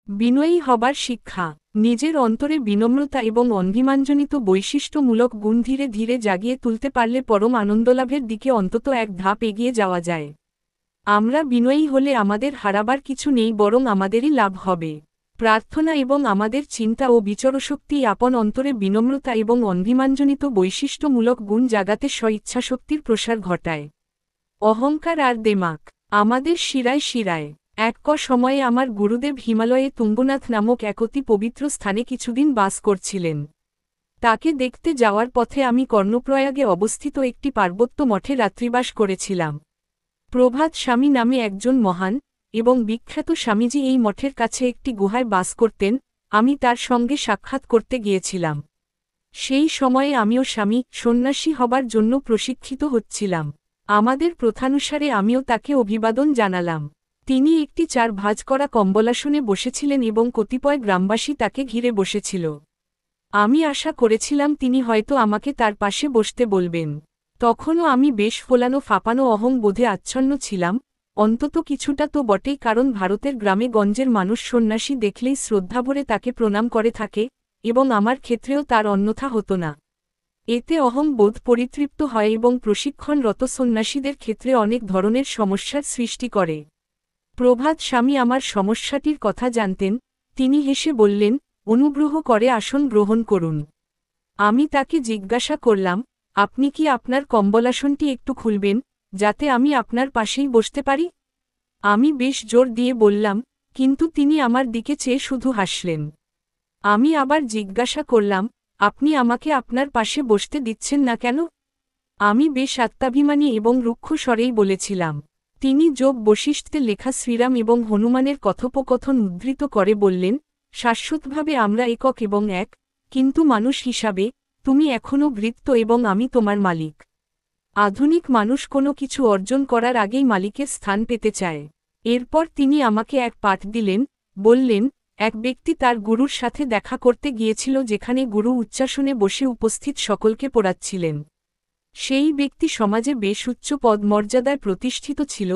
বিনয়ী হবার শিক্ষা। নিজের অন্তরে বিনম্রতা এবং অনভিমানজনিত বৈশিষ্ট্যমূলক গুণ ধীরে ধীরে জাগিয়ে তুলতে পারলে পরম আনন্দলাভের দিকে অন্তত এক ধাপ এগিয়ে যাওয়া যায়। আমরা বিনয়ী হলে আমাদের হারাবার কিছু নেই, বরং আমাদেরই লাভ হবে। প্রার্থনা এবং আমাদের চিন্তা ও বিচরশক্তি আপন অন্তরে বিনম্রতা এবং অনভিমানজনিত বৈশিষ্ট্যমূলক গুণ জাগাতে স্ব-ইচ্ছাশক্তির প্রসার ঘটায়। অহংকার আর দেমাক আমাদের শিরায় শিরায়। এক সময়ে আমার গুরুদেব হিমালয়ে তুঙ্গনাথ নামক এক অতি পবিত্র স্থানে কিছুদিন বাস করছিলেন। তাকে দেখতে যাওয়ার পথে আমি কর্ণপ্রয়াগে অবস্থিত একটি পার্বত্য মঠে রাত্রিবাস করেছিলাম। প্রভাত স্বামী নামে একজন মহান এবং বিখ্যাত স্বামীজি এই মঠের কাছে একটি গুহায় বাস করতেন। আমি তার সঙ্গে সাক্ষাৎ করতে গিয়েছিলাম। সেই সময়ে আমিও স্বামী সন্ন্যাসী হবার জন্য প্রশিক্ষিত হচ্ছিলাম। আমাদের প্রথানুসারে আমিও তাকে অভিবাদন জানালাম। তিনি একটি 4 ভাঁজ করা কম্বলাসনে বসেছিলেন এবং কতিপয় গ্রামবাসী তাকে ঘিরে বসেছিল। আমি আশা করেছিলাম তিনি হয়তো আমাকে তার পাশে বসতে বলবেন। তখনও আমি বেশ ফোলানো ফাঁপানো অহং বোধে আচ্ছন্ন ছিলাম, অন্তত কিছুটা তো বটেই, কারণ ভারতের গ্রামে গঞ্জের মানুষ সন্ন্যাসী দেখলেই শ্রদ্ধাভরে তাকে প্রণাম করে থাকে, এবং আমার ক্ষেত্রেও তার অন্যথা হতো না। এতে অহং বোধ পরিতৃপ্ত হয় এবং প্রশিক্ষণরত সন্ন্যাসীদের ক্ষেত্রে অনেক ধরনের সমস্যার সৃষ্টি করে। প্রভাত স্বামী আমার সমস্যাটির কথা জানতেন। তিনি হেসে বললেন, অনুগ্রহ করে আসন গ্রহণ করুন। আমি তাকে জিজ্ঞাসা করলাম, আপনি কি আপনার কম্বলাসনটি একটু খুলবেন, যাতে আমি আপনার পাশেই বসতে পারি? আমি বেশ জোর দিয়ে বললাম, কিন্তু তিনি আমার দিকে চেয়ে শুধু হাসলেন। আমি আবার জিজ্ঞাসা করলাম, আপনি আমাকে আপনার পাশে বসতে দিচ্ছেন না কেন? আমি বেশ আত্মাভিমানী এবং রুক্ষ স্বরেই বলেছিলাম। তিনি যোগ বশিষ্ঠতে লেখা শ্রীরাম এবং হনুমানের কথোপকথন উদ্ধৃত করে বললেন, শাশ্বতভাবে আমরা একক এবং এক, কিন্তু মানুষ হিসাবে তুমি এখনও ভৃত্য এবং আমি তোমার মালিক। আধুনিক মানুষ কোনো কিছু অর্জন করার আগেই মালিকের স্থান পেতে চায়। এরপর তিনি আমাকে এক পাঠ দিলেন, বললেন, এক ব্যক্তি তার গুরুর সাথে দেখা করতে গিয়েছিল, যেখানে গুরু উচ্চাসনে বসে উপস্থিত সকলকে পড়াচ্ছিলেন। সেই ব্যক্তি সমাজে বেশ উচ্চ পদ মর্যাদায় প্রতিষ্ঠিত ছিল,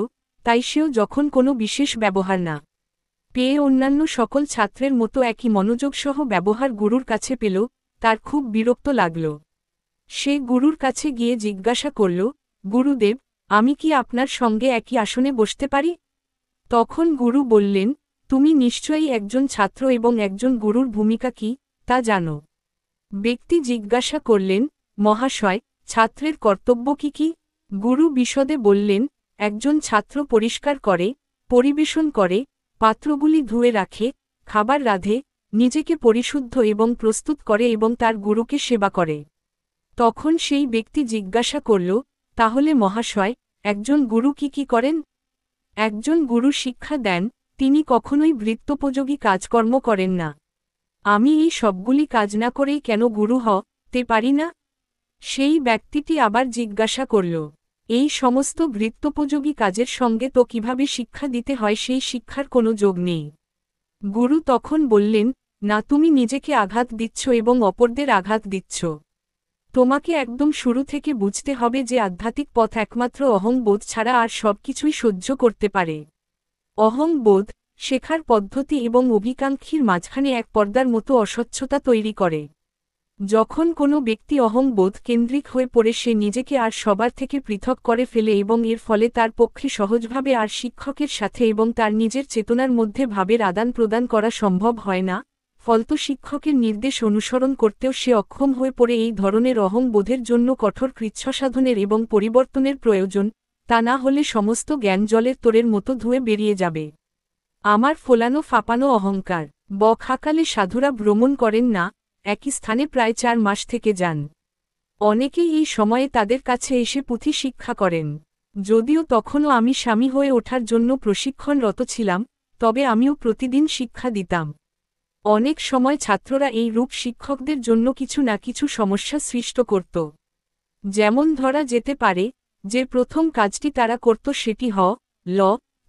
তাই সেও যখন কোনো বিশেষ ব্যবহার না পেয়ে অন্যান্য সকল ছাত্রের মতো একই মনোযোগসহ ব্যবহার গুরুর কাছে পেল, তার খুব বিরক্ত লাগল। সে গুরুর কাছে গিয়ে জিজ্ঞাসা করল, গুরুদেব, আমি কি আপনার সঙ্গে একই আসনে বসতে পারি? তখন গুরু বললেন, তুমি নিশ্চয়ই একজন ছাত্র এবং একজন গুরুর ভূমিকা কি তা জানো। ব্যক্তি জিজ্ঞাসা করলেন, মহাশয়, ছাত্রের কর্তব্য কি কি? গুরু বিশদে বললেন, একজন ছাত্র পরিষ্কার করে, পরিবেশন করে, পাত্রগুলি ধুয়ে রাখে, খাবার রাঁধে, নিজেকে পরিশুদ্ধ এবং প্রস্তুত করে এবং তার গুরুকে সেবা করে। তখন সেই ব্যক্তি জিজ্ঞাসা করল, তাহলে মহাশয়, একজন গুরু কি কি করেন? একজন গুরু শিক্ষা দেন, তিনি কখনোই ভৃত্যোপযোগী কাজকর্ম করেন না। আমি এই সবগুলি কাজ না করেই কেন গুরু হতে পারি না? সেই ব্যক্তিটি আবার জিজ্ঞাসা করল, এই সমস্ত ভৃত্যোপযোগী কাজের সঙ্গে তো কিভাবে শিক্ষা দিতে হয় সেই শিক্ষার কোনো যোগ নেই। গুরু তখন বললেন, না, তুমি নিজেকে আঘাত দিচ্ছ এবং অপরদের আঘাত দিচ্ছ। তোমাকে একদম শুরু থেকে বুঝতে হবে যে আধ্যাত্মিক পথ একমাত্র অহংবোধ ছাড়া আর সব কিছুই সহ্য করতে পারে। অহংবোধ শেখার পদ্ধতি এবং অভিকাঙ্ক্ষীর মাঝখানে এক পর্দার মতো অস্বচ্ছতা তৈরি করে। যখন কোনো ব্যক্তি অহংবোধ কেন্দ্রিক হয়ে পড়ে, সে নিজেকে আর সবার থেকে পৃথক করে ফেলে এবং এর ফলে তার পক্ষে সহজভাবে আর শিক্ষকের সাথে এবং তার নিজের চেতনার মধ্যে ভাবের আদান প্রদান করা সম্ভব হয় না। ফলত শিক্ষকের নির্দেশ অনুসরণ করতেও সে অক্ষম হয়ে পড়ে। এই ধরনের অহংবোধের জন্য কঠোর কৃচ্ছসাধনের এবং পরিবর্তনের প্রয়োজন, তা না হলে সমস্ত জ্ঞান জলের তোড়ের মতো ধুয়ে বেরিয়ে যাবে। আমার ফোলানো ফাঁপানো অহংকার। বকহাকালে সাধুরা ভ্রমণ করেন না, একই স্থানে প্রায় 4 মাস থেকে যান। অনেকেই এই সময়ে তাদের কাছে এসে পুঁথি শিক্ষা করেন। যদিও তখনও আমি স্বামী হয়ে ওঠার জন্য প্রশিক্ষণরত ছিলাম, তবে আমিও প্রতিদিন শিক্ষা দিতাম। অনেক সময় ছাত্ররা এই রূপ শিক্ষকদের জন্য কিছু না কিছু সমস্যা সৃষ্ট করত। যেমন ধরা যেতে পারে যে প্রথম কাজটি তারা করত সেটি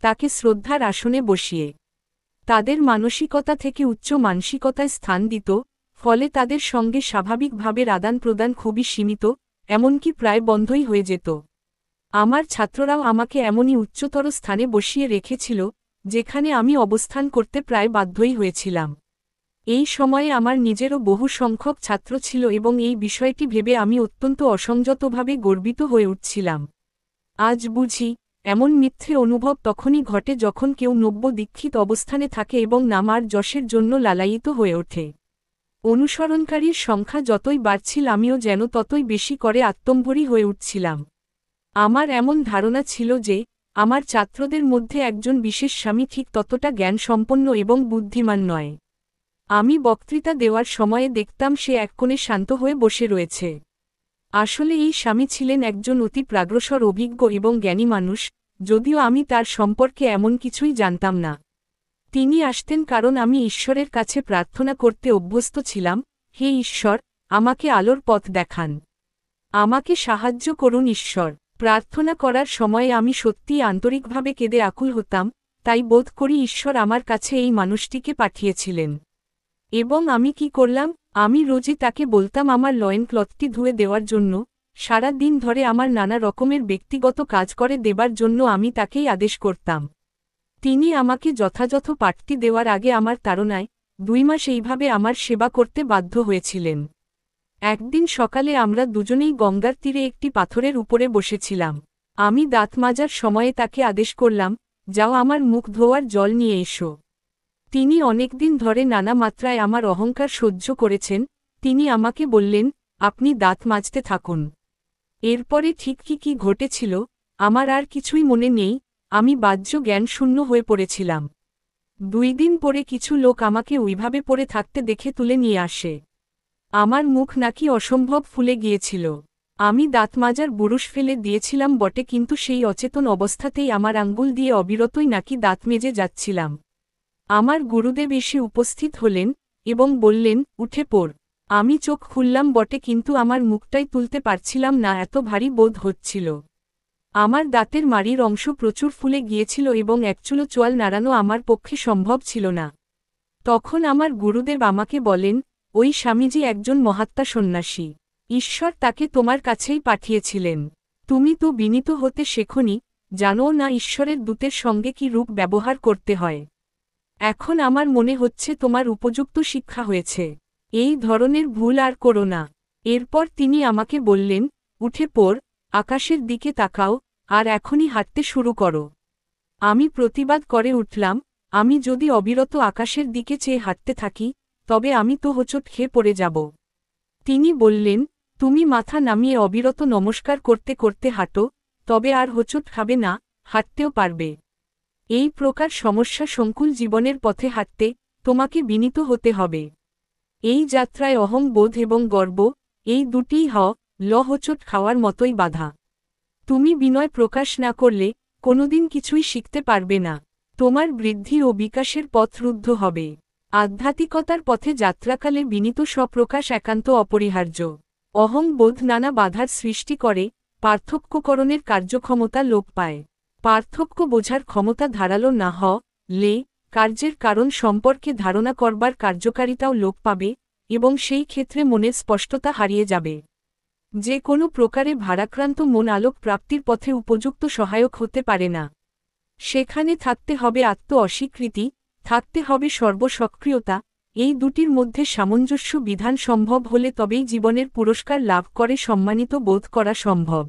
তাকে শ্রদ্ধার আসনে বসিয়ে তাদের মানসিকতা থেকে উচ্চ মানসিকতায় স্থান দিত, ফলে তাদের সঙ্গে স্বাভাবিকভাবে আদান প্রদান খুবই সীমিত, এমনকি প্রায় বন্ধই হয়ে যেত। আমার ছাত্ররাও আমাকে এমনই উচ্চতর স্থানে বসিয়ে রেখেছিল, যেখানে আমি অবস্থান করতে প্রায় বাধ্যই হয়েছিলাম। এই সময়ে আমার নিজেরও বহু সংখ্যক ছাত্র ছিল এবং এই বিষয়টি ভেবে আমি অত্যন্ত অসংযতভাবে গর্বিত হয়ে উঠছিলাম। আজ বুঝি, এমন মিথ্যে অনুভব তখনই ঘটে যখন কেউ নব্য দীক্ষিত অবস্থানে থাকে এবং নাম আর যশের জন্য লালায়িত হয়ে ওঠে। অনুসরণকারীর সংখ্যা যতই বাড়ছিল আমিও যেন ততই বেশি করে আত্মম্ভরী হয়ে উঠছিলাম। আমার এমন ধারণা ছিল যে, আমার ছাত্রদের মধ্যে একজন বিশেষ স্বামী ঠিক ততটা জ্ঞানসম্পন্ন এবং বুদ্ধিমান নয়। আমি বক্তৃতা দেওয়ার সময়ে দেখতাম সে এক কোণে শান্ত হয়ে বসে রয়েছে। আসলে এই স্বামী ছিলেন একজন অতি প্রাগ্রসর অভিজ্ঞ এবং জ্ঞানী মানুষ, যদিও আমি তার সম্পর্কে এমন কিছুই জানতাম না। তিনি আসতেন কারণ আমি ঈশ্বরের কাছে প্রার্থনা করতে অভ্যস্ত ছিলাম, হে ঈশ্বর, আমাকে আলোর পথ দেখান। আমাকে সাহায্য করুন ঈশ্বর। প্রার্থনা করার সময়ে আমি সত্যিই আন্তরিকভাবে কেঁদে আকুল হতাম, তাই বোধ করি ঈশ্বর আমার কাছে এই মানুষটিকে পাঠিয়েছিলেন। এবং আমি কি করলাম? আমি রোজই তাকে বলতাম আমার লয়েন ক্লথটি ধুয়ে দেওয়ার জন্য, সারা দিন ধরে আমার নানা রকমের ব্যক্তিগত কাজ করে দেবার জন্য আমি তাকেই আদেশ করতাম। তিনি আমাকে যথাযথ পাঠটি দেওয়ার আগে আমার তাড়নায় 2 মাস এইভাবে আমার সেবা করতে বাধ্য হয়েছিলেন। একদিন সকালে আমরা দুজনেই গঙ্গার তীরে একটি পাথরের উপরে বসেছিলাম। আমি দাঁত মাজার সময়ে তাকে আদেশ করলাম, যাও আমার মুখ ধোয়ার জল নিয়ে এসো। তিনি অনেকদিন ধরে নানা মাত্রায় আমার অহংকার সহ্য করেছেন, তিনি আমাকে বললেন, আপনি দাঁত মাজতে থাকুন। এরপরে ঠিক কি ঘটেছিল, আমার আর কিছুই মনে নেই, আমি বাহ্য জ্ঞানশূন্য হয়ে পড়েছিলাম। 2 দিন পরে কিছু লোক আমাকে ওইভাবে পড়ে থাকতে দেখে তুলে নিয়ে আসে। আমার মুখ নাকি অসম্ভব ফুলে গিয়েছিল। আমি দাঁত মাজার বুরুশ ফেলে দিয়েছিলাম বটে, কিন্তু সেই অচেতন অবস্থাতেই আমার আঙ্গুল দিয়ে অবিরতই নাকি দাঁত মেজে যাচ্ছিলাম। আমার গুরুদেব এসে উপস্থিত হলেন এবং বললেন, উঠে পড়। আমি চোখ খুললাম বটে, কিন্তু আমার মুখটাই তুলতে পারছিলাম না, এত ভারী বোধ হচ্ছিল। আমার দাঁতের মাড়ির অংশ প্রচুর ফুলে গিয়েছিল এবং একচুলো চোয়াল নাড়ানো আমার পক্ষে সম্ভব ছিল না। তখন আমার গুরুদেব আমাকে বলেন, ওই স্বামীজি একজন মহাত্মা সন্ন্যাসী। ঈশ্বর তাকে তোমার কাছেই পাঠিয়েছিলেন। তুমি তো বিনীত হতে শেখনি, জানো না ঈশ্বরের দূতের সঙ্গে কি রূপ ব্যবহার করতে হয়। এখন আমার মনে হচ্ছে তোমার উপযুক্ত শিক্ষা হয়েছে। এই ধরনের ভুল আর করো না। এরপর তিনি আমাকে বললেন, উঠে পড়, আকাশের দিকে তাকাও, আর এখনই হাঁটতে শুরু করো। আমি প্রতিবাদ করে উঠলাম, আমি যদি অবিরত আকাশের দিকে চেয়ে হাঁটতে থাকি, তবে আমি তো হোঁচট খেয়ে পড়ে যাব। তিনি বললেন, তুমি মাথা নামিয়ে অবিরত নমস্কার করতে করতে হাঁটো, তবে আর হোঁচট খাবে না, হাঁটতেও পারবে। এই প্রকার সমস্যা সংকুল জীবনের পথে হাঁটতে তোমাকে বিনীত হতে হবে। এই যাত্রায় অহং বোধ এবং গর্ব, এই দুটিই হোঁচট খাওয়ার মতোই বাধা। তুমি বিনয় প্রকাশ না করলে কোনোদিন কিছুই শিখতে পারবে না। তোমার বৃদ্ধি ও বিকাশের পথ রুদ্ধ হবে। আধ্যাত্মিকতার পথে যাত্রাকালে বিনীত স্বপ্রকাশ একান্ত অপরিহার্য। অহং বোধ নানা বাধার সৃষ্টি করে, পার্থক্যকরণের কার্যক্ষমতা লোপ পায়। পার্থক্য বোঝার ক্ষমতা ধারালো না হলে কার্যের কারণ সম্পর্কে ধারণা করবার কার্যকারিতাও লোপ পাবে, এবং সেই ক্ষেত্রে মনের স্পষ্টতা হারিয়ে যাবে। যে কোনো প্রকারে ভারাক্রান্ত মন আলোক প্রাপ্তির পথে উপযুক্ত সহায়ক হতে পারে না। সেখানে থাকতে হবে আত্ম অস্বীকৃতি, থাকতে হবে সর্বসক্রিয়তা, এই দুটির মধ্যে সামঞ্জস্য বিধান সম্ভব হলে তবেই জীবনের পুরস্কার লাভ করে সম্মানিত বোধ করা সম্ভব।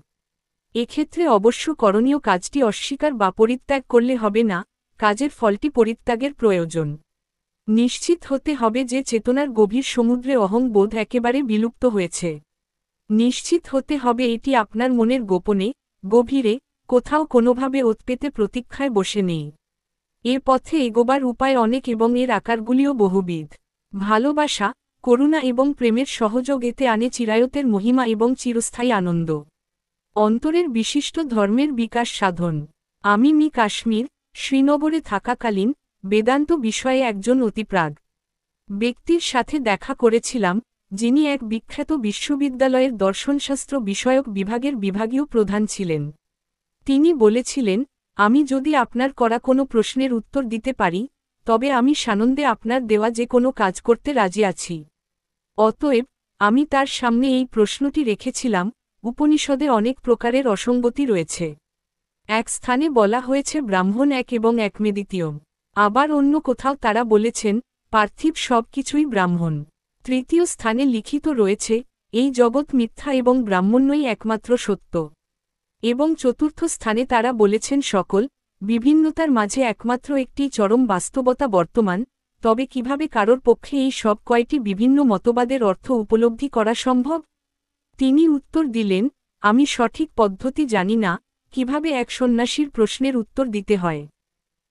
এক্ষেত্রে অবশ্য করণীয় কাজটি অস্বীকার বা পরিত্যাগ করলে হবে না, কাজের ফলটি পরিত্যাগের প্রয়োজন। নিশ্চিত হতে হবে যে চেতনার গভীর সমুদ্রে অহং বোধ একেবারে বিলুপ্ত হয়েছে। নিশ্চিত হতে হবে এটি আপনার মনের গোপনে, গভীরে, কোথাও কোনোভাবে ওত পেতে প্রতীক্ষায় বসে নেই। এ পথে এগোবার উপায় অনেক এবং এর আকারগুলিও বহুবিধ। ভালোবাসা, করুণা এবং প্রেমের সহযোগ এতে আনে চিরায়তের মহিমা এবং চিরস্থায়ী আনন্দ। অন্তরের বিশিষ্ট ধর্মের বিকাশ সাধন। আমি কাশ্মীর, শ্রীনগরে থাকাকালীন বেদান্ত বিষয়ে একজন অতিপ্রাগ ব্যক্তির সাথে দেখা করেছিলাম, যিনি এক বিখ্যাত বিশ্ববিদ্যালয়ের দর্শনশাস্ত্র বিষয়ক বিভাগের বিভাগীয় প্রধান ছিলেন। তিনি বলেছিলেন, আমি যদি আপনার করা কোনো প্রশ্নের উত্তর দিতে পারি, তবে আমি সানন্দে আপনার দেওয়া যে কোনো কাজ করতে রাজি আছি। অতএব আমি তার সামনে এই প্রশ্নটি রেখেছিলাম, উপনিষদে অনেক প্রকারের অসঙ্গতি রয়েছে। এক স্থানে বলা হয়েছে ব্রাহ্মণ এক এবং একমেদ্বিতীয়। আবার অন্য কোথাও তারা বলেছেন পার্থিব সব কিছুই ব্রাহ্মণ। তৃতীয় স্থানে লিখিত রয়েছে এই জগৎ মিথ্যা এবং ব্রাহ্মণ্যই একমাত্র সত্য। এবং চতুর্থ স্থানে তারা বলেছেন সকল বিভিন্নতার মাঝে একমাত্র একটি চরম বাস্তবতা বর্তমান। তবে কিভাবে কারোর পক্ষে এই সব কয়টি বিভিন্ন মতবাদের অর্থ উপলব্ধি করা সম্ভব? তিনি উত্তর দিলেন, আমি সঠিক পদ্ধতি জানি না কিভাবে এক সন্ন্যাসীর প্রশ্নের উত্তর দিতে হয়।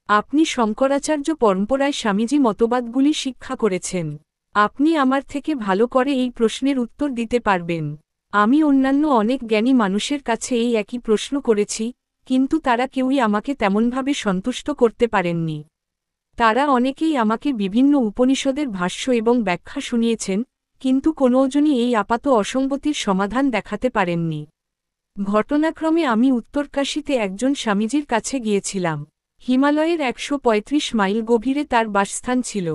আপনি শঙ্করাচার্য পরম্পরায় স্বামীজি মতবাদগুলি শিক্ষা করেছেন। আপনি আমার থেকে ভালো করে এই প্রশ্নের উত্তর দিতে পারবেন। আমি অন্যান্য অনেক জ্ঞানী মানুষের কাছে এই একই প্রশ্ন করেছি, কিন্তু তারা কেউই আমাকে তেমনভাবে সন্তুষ্ট করতে পারেননি। তারা অনেকেই আমাকে বিভিন্ন উপনিষদের ভাষ্য এবং ব্যাখ্যা শুনিয়েছেন, কিন্তু কোনোজনই এই আপাত অসঙ্গতির সমাধান দেখাতে পারেননি। ঘটনাক্রমে আমি উত্তরকাশীতে একজন স্বামীজির কাছে গিয়েছিলাম। হিমালয়ের ১৩৫ মাইল গভীরে তার বাসস্থান ছিল।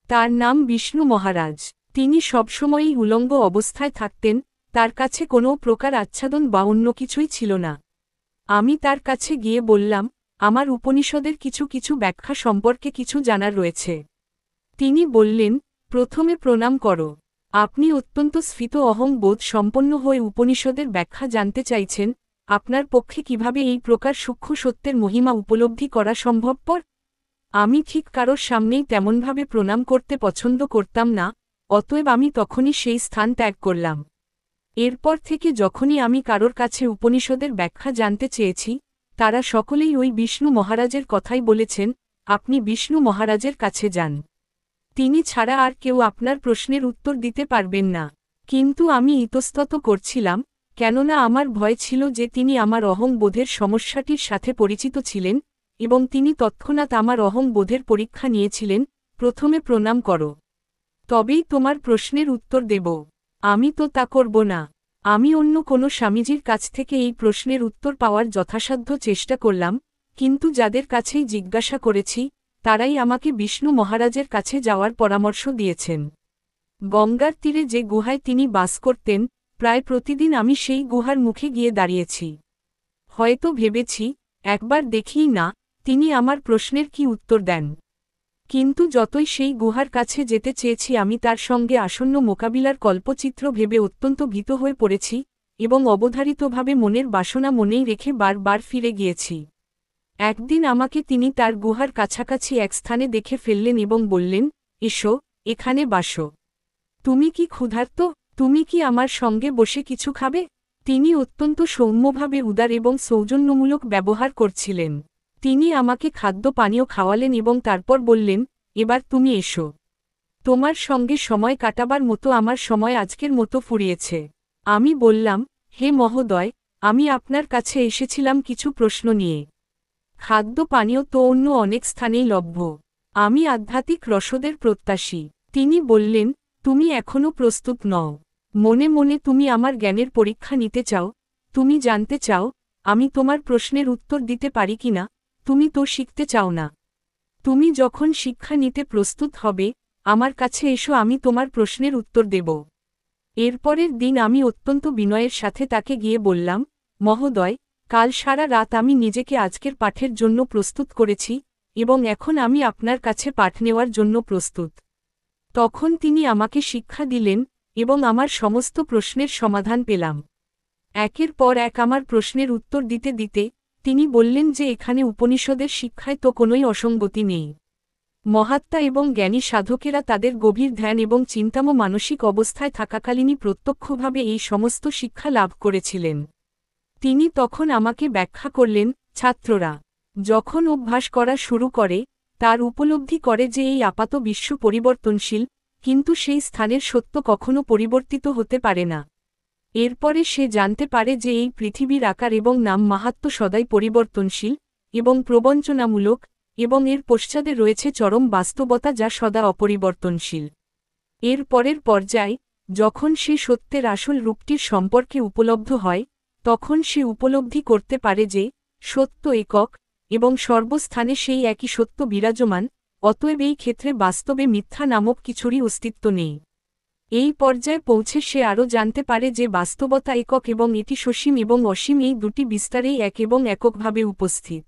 তার নাম বিষ্ণু মহারাজ। তিনি সবসময়ই উলঙ্গ অবস্থায় থাকতেন, তার কাছে কোনো প্রকার আচ্ছাদন বা অন্য কিছুই ছিল না। আমি তার কাছে গিয়ে বললাম, আমার উপনিষদের কিছু কিছু ব্যাখ্যা সম্পর্কে কিছু জানার রয়েছে। তিনি বললেন, প্রথমে প্রণাম করো। আপনি অত্যন্ত স্ফীত অহং বোধ সম্পন্ন হয়ে উপনিষদের ব্যাখ্যা জানতে চাইছেন, আপনার পক্ষে কিভাবে এই প্রকার সূক্ষ্ম সত্যের মহিমা উপলব্ধি করা সম্ভবপর? আমি ঠিক কারোর সামনেই তেমনভাবে প্রণাম করতে পছন্দ করতাম না, অতএব আমি তখনই সেই স্থান ত্যাগ করলাম। এরপর থেকে যখনই আমি কারোর কাছে উপনিষদের ব্যাখ্যা জানতে চেয়েছি, তারা সকলেই ওই বিষ্ণু মহারাজের কথাই বলেছেন, আপনি বিষ্ণু মহারাজের কাছে যান। তিনি ছাড়া আর কেউ আপনার প্রশ্নের উত্তর দিতে পারবেন না। কিন্তু আমি ইতস্তত করছিলাম, কেননা আমার ভয় ছিল যে তিনি আমার অহং বোধের সমস্যাটির সাথে পরিচিত ছিলেন, এবং তিনি তৎক্ষণাৎ আমার অহং বোধের পরীক্ষা নিয়েছিলেন। প্রথমে প্রণাম করো, তবেই তোমার প্রশ্নের উত্তর দেব। আমি তো তা করব না। আমি অন্য কোনো স্বামীজির কাছ থেকে এই প্রশ্নের উত্তর পাওয়ার যথাসাধ্য চেষ্টা করলাম, কিন্তু যাদের কাছেই জিজ্ঞাসা করেছি, তারাই আমাকে বিষ্ণু মহারাজের কাছে যাওয়ার পরামর্শ দিয়েছেন। গঙ্গার তীরে যে গুহায় তিনি বাস করতেন, প্রায় প্রতিদিন আমি সেই গুহার মুখে গিয়ে দাঁড়িয়েছি। হয়তো ভেবেছি, একবার দেখিই না, তিনি আমার প্রশ্নের কি উত্তর দেন। কিন্তু যতই সেই গুহার কাছে যেতে চেয়েছি আমি তার সঙ্গে আসন্ন মোকাবিলার কল্পচিত্র ভেবে অত্যন্ত ভীত হয়ে পড়েছি, এবং অবধারিতভাবে মনের বাসনা মনেই রেখে বারবার ফিরে গিয়েছি। একদিন আমাকে তিনি তার গুহার কাছাকাছি এক স্থানে দেখে ফেললেন এবং বললেন, এসো, এখানে বাসো। তুমি কি ক্ষুধার্ত? তুমি কি আমার সঙ্গে বসে কিছু খাবে? তিনি অত্যন্ত সৌম্যভাবে উদার এবং সৌজন্যমূলক ব্যবহার করছিলেন। তিনি আমাকে খাদ্য পানীয় খাওয়ালেন এবং তারপর বললেন, এবার তুমি এসো। তোমার সঙ্গে সময় কাটাবার মতো আমার সময় আজকের মতো ফুরিয়েছে। আমি বললাম, হে মহোদয়, আমি আপনার কাছে এসেছিলাম কিছু প্রশ্ন নিয়ে। খাদ্য পানীয় তো অন্য অনেক স্থানেই লভ্য। আমি আধ্যাত্মিক রসদের প্রত্যাশী। তিনি বললেন, তুমি এখনও প্রস্তুত নও। মনে মনে তুমি আমার জ্ঞানের পরীক্ষা নিতে চাও, তুমি জানতে চাও, আমি তোমার প্রশ্নের উত্তর দিতে পারি কিনা, তুমি তো শিখতে চাও না। তুমি যখন শিক্ষা নিতে প্রস্তুত হবে, আমার কাছে এসো, আমি তোমার প্রশ্নের উত্তর দেব। এরপরের দিন আমি অত্যন্ত বিনয়ের সাথে তাকে গিয়ে বললাম, মহোদয়, কাল সারা রাত আমি নিজেকে আজকের পাঠের জন্য প্রস্তুত করেছি, এবং এখন আমি আপনার কাছে পাঠ নেওয়ার জন্য প্রস্তুত। তখন তিনি আমাকে শিক্ষা দিলেন, এবং আমার সমস্ত প্রশ্নের সমাধান পেলাম। একের পর এক আমার প্রশ্নের উত্তর দিতে দিতে তিনি বললেন যে এখানে উপনিষদের শিক্ষায় তো কোনোই অসঙ্গতি নেই। মহাত্মা এবং জ্ঞানী সাধকেরা তাদের গভীর ধ্যান এবং চিন্তাম মানসিক অবস্থায় থাকাকালীনই প্রত্যক্ষভাবে এই সমস্ত শিক্ষা লাভ করেছিলেন। তিনি তখন আমাকে ব্যাখ্যা করলেন, ছাত্ররা যখন অভ্যাস করা শুরু করে, তার উপলব্ধি করে যে এই আপাত বিশ্ব পরিবর্তনশীল, কিন্তু সেই স্থানের সত্য কখনো পরিবর্তিত হতে পারে না। এরপরে সে জানতে পারে যে এই পৃথিবীর আকার এবং নাম মাহাত্ম্য সদাই পরিবর্তনশীল এবং প্রবঞ্চনামূলক, এবং এর পশ্চাদে রয়েছে চরম বাস্তবতা যা সদা অপরিবর্তনশীল। এর পরের পর্যায়ে, যখন সে সত্যের আসল রূপটির সম্পর্কে উপলব্ধ হয়, তখন সে উপলব্ধি করতে পারে যে সত্য একক, এবং সর্বস্থানে সেই একই সত্য বিরাজমান, অতএব এই ক্ষেত্রে বাস্তবে মিথ্যা নামক কিছুরই অস্তিত্ব নেই। এই পর্যায়ে পৌঁছে সে আরও জানতে পারে যে বাস্তবতা একক এবং এটি সসীম এবং অসীম, এই দুটি বিস্তারেই এক এবং এককভাবে উপস্থিত।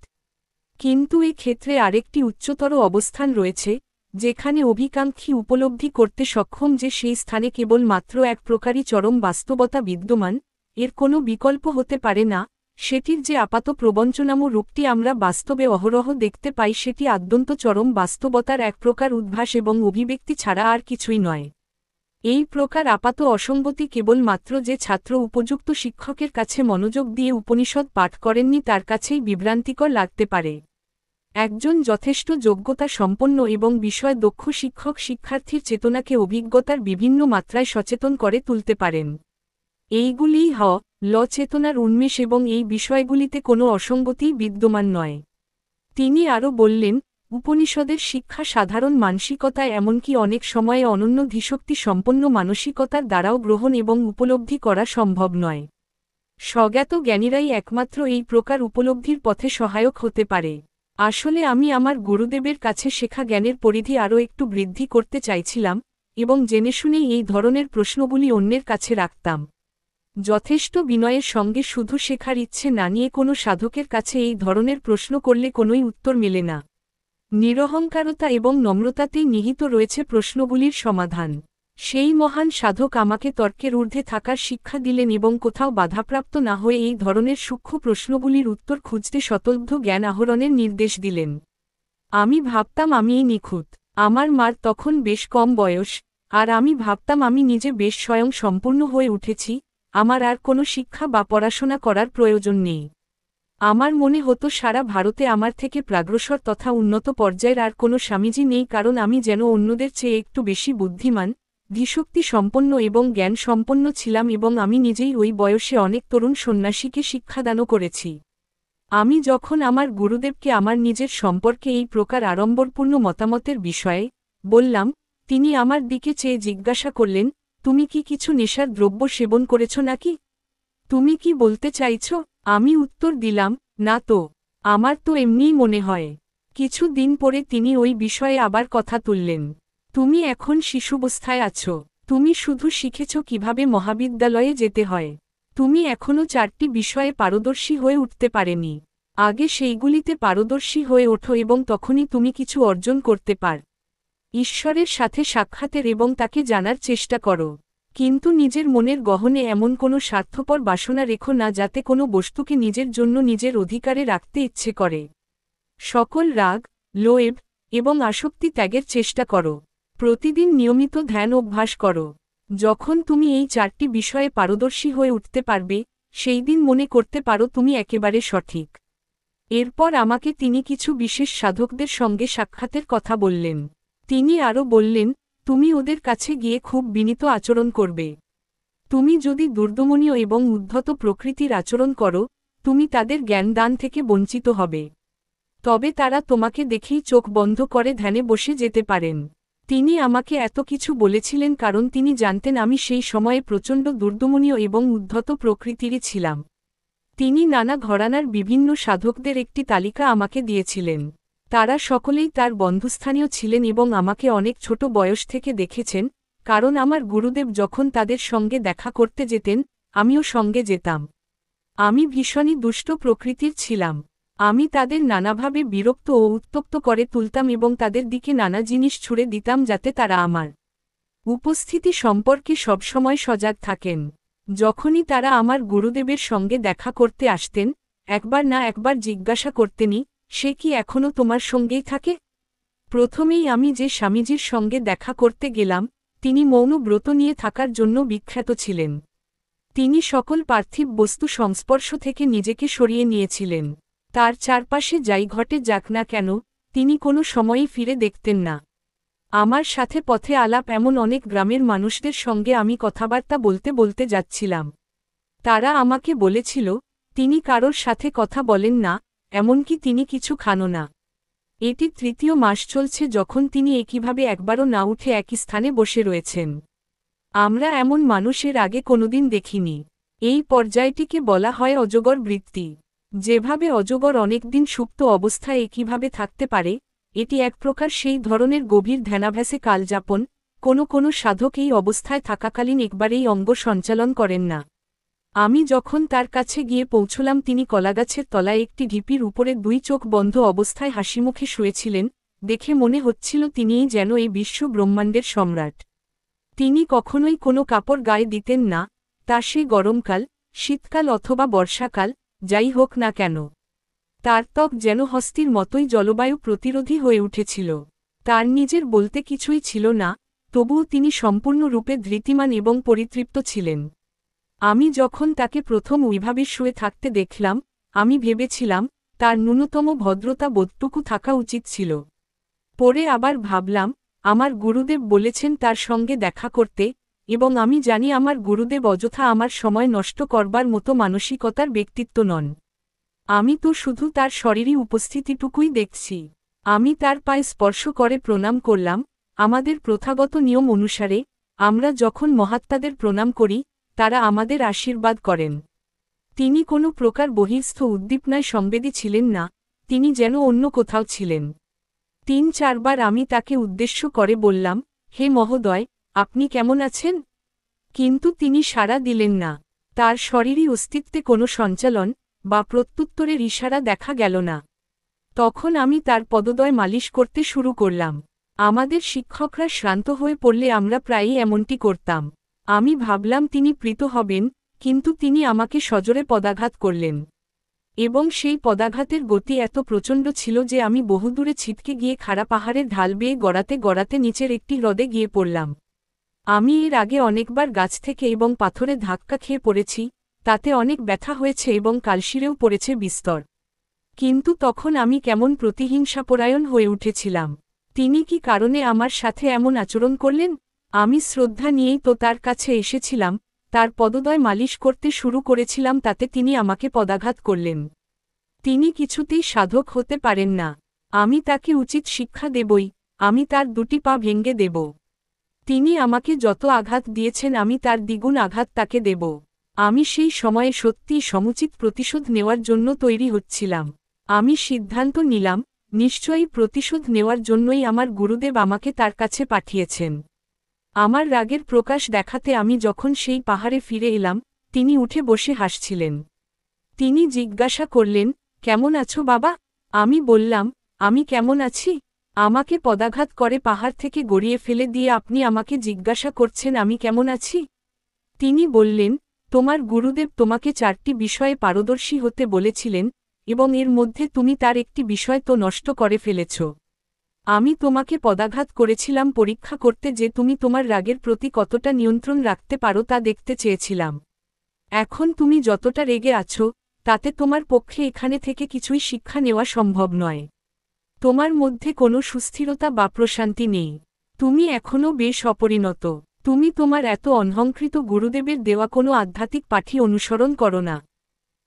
কিন্তু এ ক্ষেত্রে আরেকটি উচ্চতর অবস্থান রয়েছে, যেখানে অভিকাঙ্ক্ষী উপলব্ধি করতে সক্ষম যে সেই স্থানে কেবল মাত্র এক প্রকারই চরম বাস্তবতা বিদ্যমান, এর কোনো বিকল্প হতে পারে না। সেটির যে আপাত প্রবঞ্চনাম রূপটি আমরা বাস্তবে অহরহ দেখতে পাই সেটি আদ্যন্ত চরম বাস্তবতার এক প্রকার উদ্ভাস এবং অভিব্যক্তি ছাড়া আর কিছুই নয়। এই প্রকার আপাত অসঙ্গতি কেবল মাত্র যে ছাত্র উপযুক্ত শিক্ষকের কাছে মনোযোগ দিয়ে উপনিষদ পাঠ করেননি তার কাছেই বিভ্রান্তিকর লাগতে পারে। একজন যথেষ্ট যোগ্যতা সম্পন্ন এবং বিষয় দক্ষ শিক্ষক শিক্ষার্থীর চেতনাকে অভিজ্ঞতার বিভিন্ন মাত্রায় সচেতন করে তুলতে পারেন। এইগুলিই ল চেতনার উন্মেষ এবং এই বিষয়গুলিতে কোনো অসঙ্গতিই বিদ্যমান নয়। তিনি আরও বললেন, উপনিষদের শিক্ষা সাধারণ মানসিকতায় এমনকি অনেক সময়ে অনন্য ধীশক্তি সম্পন্ন মানসিকতার দ্বারাও গ্রহণ এবং উপলব্ধি করা সম্ভব নয়। স্বজ্ঞাত জ্ঞানীরাই একমাত্র এই প্রকার উপলব্ধির পথে সহায়ক হতে পারে। আসলে আমি আমার গুরুদেবের কাছে শেখা জ্ঞানের পরিধি আরও একটু বৃদ্ধি করতে চাইছিলাম, এবং জেনে শুনেই এই ধরনের প্রশ্নগুলি অন্যের কাছে রাখতাম। যথেষ্ট বিনয়ের সঙ্গে শুধু শেখার ইচ্ছে না নিয়ে কোনো সাধকের কাছে এই ধরনের প্রশ্ন করলে কোনোই উত্তর মেলে না। নিরহংকারতা এবং নম্রতাতেই নিহিত রয়েছে প্রশ্নগুলির সমাধান। সেই মহান সাধক আমাকে তর্কের ঊর্ধ্বে থাকার শিক্ষা দিলেন এবং কোথাও বাধাপ্রাপ্ত না হয়ে এই ধরনের সূক্ষ্ম প্রশ্নগুলির উত্তর খুঁজতে শতলব্ধ জ্ঞান আহরণের নির্দেশ দিলেন। আমি ভাবতাম আমিই নিখুঁত। আমার মার তখন বেশ কম বয়স, আর আমি ভাবতাম আমি নিজে বেশ স্বয়ং সম্পূর্ণ হয়ে উঠেছি, আমার আর কোনো শিক্ষা বা পড়াশোনা করার প্রয়োজন নেই। আমার মনে হতো সারা ভারতে আমার থেকে প্রাগ্রসর তথা উন্নত পর্যায়ের আর কোনো স্বামীজি নেই, কারণ আমি যেন অন্যদের চেয়ে একটু বেশি বুদ্ধিমান, ধীশক্তি সম্পন্ন এবং জ্ঞান সম্পন্ন ছিলাম, এবং আমি নিজেই ওই বয়সে অনেক তরুণ সন্ন্যাসীকে শিক্ষাদানও করেছি। আমি যখন আমার গুরুদেবকে আমার নিজের সম্পর্কে এই প্রকার আড়ম্বরপূর্ণ মতামতের বিষয়ে বললাম, তিনি আমার দিকে চেয়ে জিজ্ঞাসা করলেন, তুমি কি কিছু নেশার দ্রব্য সেবন করেছ নাকি? তুমি কি বলতে চাইছ? আমি উত্তর দিলাম, না তো, আমার তো এমনিই মনে হয়। কিছু দিন পরে তিনি ওই বিষয়ে আবার কথা তুললেন। তুমি এখন শিশুবস্থায় আছো, তুমি শুধু শিখেছ কিভাবে মহাবিদ্যালয়ে যেতে হয়। তুমি এখনও 4টি বিষয়ে পারদর্শী হয়ে উঠতে পারেনি। আগে সেইগুলিতে পারদর্শী হয়ে ওঠো এবং তখনই তুমি কিছু অর্জন করতে পার। ঈশ্বরের সাথে সাক্ষাতের এবং তাকে জানার চেষ্টা করো, কিন্তু নিজের মনের গহনে এমন কোনো স্বার্থপর বাসনা রেখো না যাতে কোনো বস্তুকে নিজের জন্য নিজের অধিকারে রাখতে ইচ্ছে করে। সকল রাগ, লোভ এবং আসক্তি ত্যাগের চেষ্টা করো। প্রতিদিন নিয়মিত ধ্যান অভ্যাস করো। যখন তুমি এই 4টি বিষয়ে পারদর্শী হয়ে উঠতে পারবে, সেই দিন মনে করতে পারো তুমি একেবারে সঠিক। এরপর আমাকে তিনি কিছু বিশেষ সাধকদের সঙ্গে সাক্ষাতের কথা বললেন। তিনি আরও বললেন, তুমি ওদের কাছে গিয়ে খুব বিনীত আচরণ করবে। তুমি যদি দুর্দমনীয় এবং উদ্ধত প্রকৃতির আচরণ করো, তুমি তাদের জ্ঞান দান থেকে বঞ্চিত হবে। তবে তারা তোমাকে দেখেই চোখ বন্ধ করে ধ্যানে বসে যেতে পারেন। তিনি আমাকে এত কিছু বলেছিলেন কারণ তিনি জানতেন আমি সেই সময়ে প্রচণ্ড দুর্দমনীয় এবং উদ্ধত প্রকৃতিরই ছিলাম। তিনি নানা ঘরানার বিভিন্ন সাধকদের একটি তালিকা আমাকে দিয়েছিলেন। তারা সকলেই তার বন্ধুস্থানীয় ছিলেন এবং আমাকে অনেক ছোট বয়স থেকে দেখেছেন, কারণ আমার গুরুদেব যখন তাদের সঙ্গে দেখা করতে যেতেন, আমিও সঙ্গে যেতাম। আমি ভীষণই দুষ্ট প্রকৃতির ছিলাম। আমি তাদের নানাভাবে বিরক্ত ও উত্তপ্ত করে তুলতাম এবং তাদের দিকে নানা জিনিস ছুঁড়ে দিতাম যাতে তারা আমার উপস্থিতি সম্পর্কে সবসময় সজাগ থাকেন। যখনই তারা আমার গুরুদেবের সঙ্গে দেখা করতে আসতেন, একবার না একবার জিজ্ঞাসা করতেনই, সে কি এখনও তোমার সঙ্গেই থাকে? প্রথমেই আমি যে স্বামীজির সঙ্গে দেখা করতে গেলাম, তিনি মৌন ব্রত নিয়ে থাকার জন্য বিখ্যাত ছিলেন। তিনি সকল পার্থিব বস্তু সংস্পর্শ থেকে নিজেকে সরিয়ে নিয়েছিলেন। তার চারপাশে যাই ঘটে যাক না কেন, তিনি কোনো সময়ই ফিরে দেখতেন না। আমার সাথে পথে আলাপ এমন অনেক গ্রামের মানুষদের সঙ্গে আমি কথাবার্তা বলতে বলতে যাচ্ছিলাম। তারা আমাকে বলেছিল, তিনি কারোর সাথে কথা বলেন না, এমনকি তিনি কিছু খানও না। এটি 3য় মাস চলছে যখন তিনি একইভাবে একবারও না উঠে একই স্থানে বসে রয়েছেন। আমরা এমন মানুষের আগে কোনোদিন দেখিনি। এই পর্যায়টিকে বলা হয় অজগর বৃত্তি। যেভাবে অজগর অনেকদিন সুপ্ত অবস্থায় একইভাবে থাকতে পারে, এটি এক প্রকার সেই ধরনের গভীর ধ্যানাভ্যাসে কালযাপন, কোনো কোনো সাধক এই অবস্থায় থাকাকালীন একবারেই অঙ্গ সঞ্চালন করেন না। আমি যখন তার কাছে গিয়ে পৌঁছলাম তিনি কলাগাছের তলায় একটি ঢিপির উপরে দুই চোখ বন্ধ অবস্থায় হাসিমুখে শুয়েছিলেন, দেখে মনে হচ্ছিল তিনিই যেন এই বিশ্ব ব্রহ্মাণ্ডের সম্রাট। তিনি কখনোই কোনো কাপড় গায়ে দিতেন না, তা সে গরমকাল, শীতকাল অথবা বর্ষাকাল, যাই হোক না কেন। তার ত্বক যেন হস্তির মতোই জলবায়ু প্রতিরোধী হয়ে উঠেছিল। তার নিজের বলতে কিছুই ছিল না, তবুও তিনি সম্পূর্ণরূপে ধৃতিমান এবং পরিতৃপ্ত ছিলেন। আমি যখন তাকে প্রথম ওইভাবে শুয়ে থাকতে দেখলাম, আমি ভেবেছিলাম তার ন্যূনতম ভদ্রতা বোধটুকু থাকা উচিত ছিল। পরে আবার ভাবলাম, আমার গুরুদেব বলেছেন তার সঙ্গে দেখা করতে, এবং আমি জানি আমার গুরুদেব অযথা আমার সময় নষ্ট করবার মতো মানসিকতার ব্যক্তিত্ব নন। আমি তো শুধু তার শরীরী উপস্থিতিটুকুই দেখছি। আমি তার পায়ে স্পর্শ করে প্রণাম করলাম। আমাদের প্রথাগত নিয়ম অনুসারে আমরা যখন মহাত্মাদের প্রণাম করি, তারা আমাদের আশীর্বাদ করেন। তিনি কোনো প্রকার বহিস্থ উদ্দীপনায় সংবেদী ছিলেন না, তিনি যেন অন্য কোথাও ছিলেন। ৩-৪ বার আমি তাকে উদ্দেশ্য করে বললাম, হে মহোদয়, আপনি কেমন আছেন? কিন্তু তিনি সাড়া দিলেন না। তার শরীরী অস্তিত্বে কোনো সঞ্চালন বা প্রত্যুত্তরের ইশারা দেখা গেল না। তখন আমি তার পদদ্বয় মালিশ করতে শুরু করলাম। আমাদের শিক্ষকরা শ্রান্ত হয়ে পড়লে আমরা প্রায়ই এমনটি করতাম। আমি ভাবলাম তিনি প্রীত হবেন, কিন্তু তিনি আমাকে সজোরে পদাঘাত করলেন। এবং সেই পদাঘাতের গতি এত প্রচণ্ড ছিল যে আমি বহুদূরে ছিটকে গিয়ে খাড়া পাহাড়ের ঢাল বেয়ে গড়াতে গড়াতে নিচের একটি হ্রদে গিয়ে পড়লাম। আমি এর আগে অনেকবার গাছ থেকে এবং পাথরে ধাক্কা খেয়ে পড়েছি, তাতে অনেক ব্যথা হয়েছে এবং কালশিরেও পড়েছে বিস্তর। কিন্তু তখন আমি কেমন প্রতিহিংসাপরায়ণ হয়ে উঠেছিলাম। তিনি কি কারণে আমার সাথে এমন আচরণ করলেন? আমি শ্রদ্ধা নিয়েই তো তার কাছে এসেছিলাম, তার পদদ্বয় মালিশ করতে শুরু করেছিলাম, তাতে তিনি আমাকে পদাঘাত করলেন। তিনি কিছুতেই সাধক হতে পারেন না। আমি তাকে উচিত শিক্ষা দেবই, আমি তার দুটি পা ভেঙে দেব। তিনি আমাকে যত আঘাত দিয়েছেন আমি তার দ্বিগুণ আঘাত তাকে দেব। আমি সেই সময়ে সত্যিই সমুচিত প্রতিশোধ নেওয়ার জন্য তৈরি হচ্ছিলাম। আমি সিদ্ধান্ত নিলাম, নিশ্চয়ই প্রতিশোধ নেওয়ার জন্যই আমার গুরুদেব আমাকে তার কাছে পাঠিয়েছেন। আমার রাগের প্রকাশ দেখাতে আমি যখন সেই পাহাড়ে ফিরে এলাম, তিনি উঠে বসে হাসছিলেন। তিনি জিজ্ঞাসা করলেন, কেমন আছো বাবা? আমি বললাম, আমি কেমন আছি? আমাকে পদাঘাত করে পাহাড় থেকে গড়িয়ে ফেলে দিয়ে আপনি আমাকে জিজ্ঞাসা করছেন আমি কেমন আছি? তিনি বললেন, তোমার গুরুদেব তোমাকে 4টি বিষয়ে পারদর্শী হতে বলেছিলেন, এবং এর মধ্যে তুমি তার একটি বিষয় তো নষ্ট করে ফেলেছ। আমি তোমাকে পদাঘাত করেছিলাম পরীক্ষা করতে যে তুমি তোমার রাগের প্রতি কতটা নিয়ন্ত্রণ রাখতে পারো তা দেখতে চেয়েছিলাম। এখন তুমি যতটা রেগে আছো, তাতে তোমার পক্ষে এখানে থেকে কিছুই শিক্ষা নেওয়া সম্ভব নয়। তোমার মধ্যে কোনো সুস্থিরতা বা প্রশান্তি নেই। তুমি এখনও বেশ অপরিণত। তুমি তোমার এত অনহংকৃত গুরুদেবের দেওয়া কোনো আধ্যাত্মিক পাঠই অনুসরণ করো না।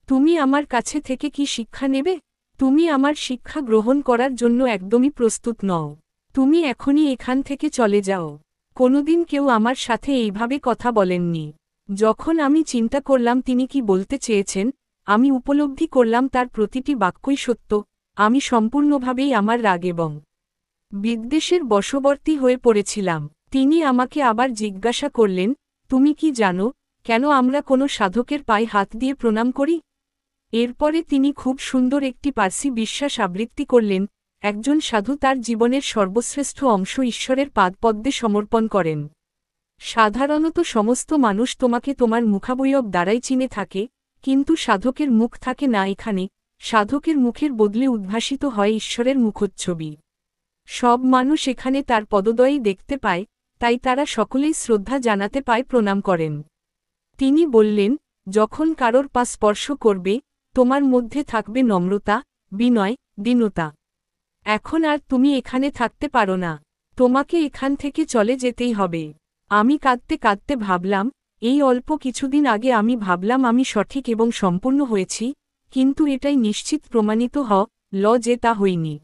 তুমি আমার কাছে থেকে কি শিক্ষা নেবে? তুমি আমার শিক্ষা গ্রহণ করার জন্য একদমই প্রস্তুত নও। তুমি এখনই এখান থেকে চলে যাও। কোনোদিন কেউ আমার সাথে এইভাবে কথা বলেননি। যখন আমি চিন্তা করলাম তিনি কি বলতে চেয়েছেন, আমি উপলব্ধি করলাম তার প্রতিটি বাক্যই সত্য। আমি সম্পূর্ণভাবেই আমার রাগ এবং বিদ্বেষের বশবর্তী হয়ে পড়েছিলাম। তিনি আমাকে আবার জিজ্ঞাসা করলেন, তুমি কি জানো, কেন আমরা কোনো সাধকের পায়ে হাত দিয়ে প্রণাম করি? এরপরে তিনি খুব সুন্দর একটি পার্সি বিশ্বাস আবৃত্তি করলেন, একজন সাধু তার জীবনের সর্বশ্রেষ্ঠ অংশ ঈশ্বরের পাদপদ্মে সমর্পণ করেন। সাধারণত সমস্ত মানুষ তোমাকে তোমার মুখাবয়ব দ্বারাই চিনে থাকে, কিন্তু সাধকের মুখ থাকে না এখানে, সাধকের মুখের বদলে উদ্ভাসিত হয় ঈশ্বরের মুখচ্ছবি। সব মানুষ এখানে তার পদদ্বয়ই দেখতে পায়, তাই তারা সকলেই শ্রদ্ধা জানাতে পায়, প্রণাম করেন। তিনি বললেন, যখন কারোর পা স্পর্শ করবে, তোমার মধ্যে থাকবে নম্রতা, বিনয়, দীনতা। এখন আর তুমি এখানে থাকতে পারো না। তোমাকে এখান থেকে চলে যেতেই হবে। আমি কাঁদতে কাঁদতে ভাবলাম, এই অল্প কিছুদিন আগে আমি ভাবলাম আমি সঠিক এবং সম্পূর্ণ হয়েছি, কিন্তু এটাই নিশ্চিত প্রমাণিত যে তা হইনি।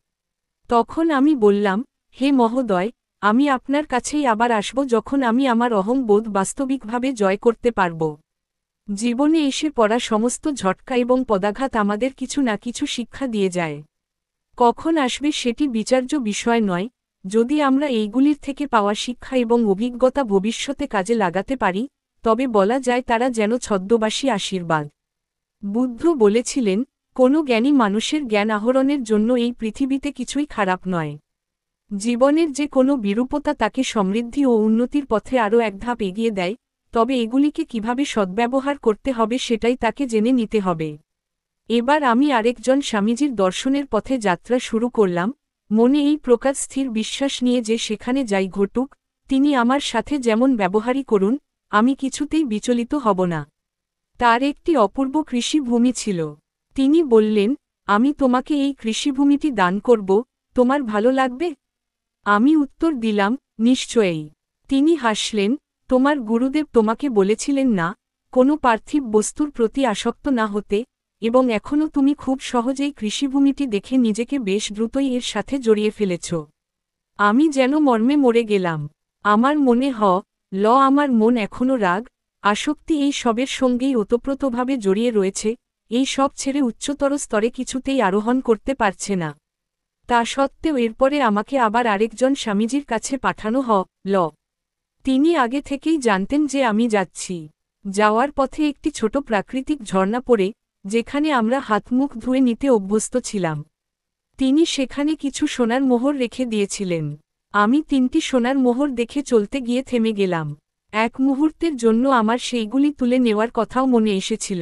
তখন আমি বললাম, হে মহোদয়, আমি আপনার কাছেই আবার আসব যখন আমি আমার অহংবোধ বাস্তবিকভাবে জয় করতে পারব। জীবনে এসে পড়া সমস্ত ঝটকা এবং পদাঘাত আমাদের কিছু না কিছু শিক্ষা দিয়ে যায়। কখন আসবে সেটি বিচার্য বিষয় নয়, যদি আমরা এইগুলির থেকে পাওয়া শিক্ষা এবং অভিজ্ঞতা ভবিষ্যতে কাজে লাগাতে পারি, তবে বলা যায় তারা যেন ছদ্মবাসী আশীর্বাদ। বুদ্ধ বলেছিলেন, কোনো জ্ঞানী মানুষের জ্ঞান আহরণের জন্য এই পৃথিবীতে কিছুই খারাপ নয়। জীবনের যে কোনো বিরূপতা তাকে সমৃদ্ধি ও উন্নতির পথে আরও এক ধাপ এগিয়ে দেয়, তবে এগুলিকে কিভাবে সদ্ব্যবহার করতে হবে সেটাই তাকে জেনে নিতে হবে। এবার আমি আরেকজন স্বামীজির দর্শনের পথে যাত্রা শুরু করলাম, মনে এই প্রকার স্থির বিশ্বাস নিয়ে যে সেখানে যাই ঘটুক, তিনি আমার সাথে যেমন ব্যবহারই করুন, আমি কিছুতেই বিচলিত হব না। তার একটি অপূর্ব কৃষিভূমি ছিল। তিনি বললেন, আমি তোমাকে এই কৃষিভূমিটি দান করব, তোমার ভালো লাগবে? আমি উত্তর দিলাম, নিশ্চয়ই। তিনি হাসলেন, তোমার গুরুদেব তোমাকে বলেছিলেন না, কোনো পার্থিব বস্তুর প্রতি আসক্ত না হতে, এবং এখনও তুমি খুব সহজেই কৃষিভূমিটি দেখে নিজেকে বেশ দ্রুতই এর সাথে জড়িয়ে ফেলেছ। আমি যেন মর্মে মরে গেলাম। আমার মনে আমার মন এখনও রাগ, আসক্তি এই সবের সঙ্গেই ওতপ্রোতভাবে জড়িয়ে রয়েছে, এই সব ছেড়ে উচ্চতর স্তরে কিছুতেই আরোহণ করতে পারছে না। তা সত্ত্বেও এরপরে আমাকে আবার আরেকজন স্বামীজির কাছে পাঠানো হল। তিনি আগে থেকেই জানতেন যে আমি যাচ্ছি। যাওয়ার পথে একটি ছোট প্রাকৃতিক ঝর্ণা পড়ে, যেখানে আমরা হাতমুখ ধুয়ে নিতে অভ্যস্ত ছিলাম। তিনি সেখানে কিছু সোনার মোহর রেখে দিয়েছিলেন। আমি 3টি সোনার মোহর দেখে চলতে গিয়ে থেমে গেলাম। এক মুহূর্তের জন্য আমার সেইগুলি তুলে নেওয়ার কথাও মনে এসেছিল।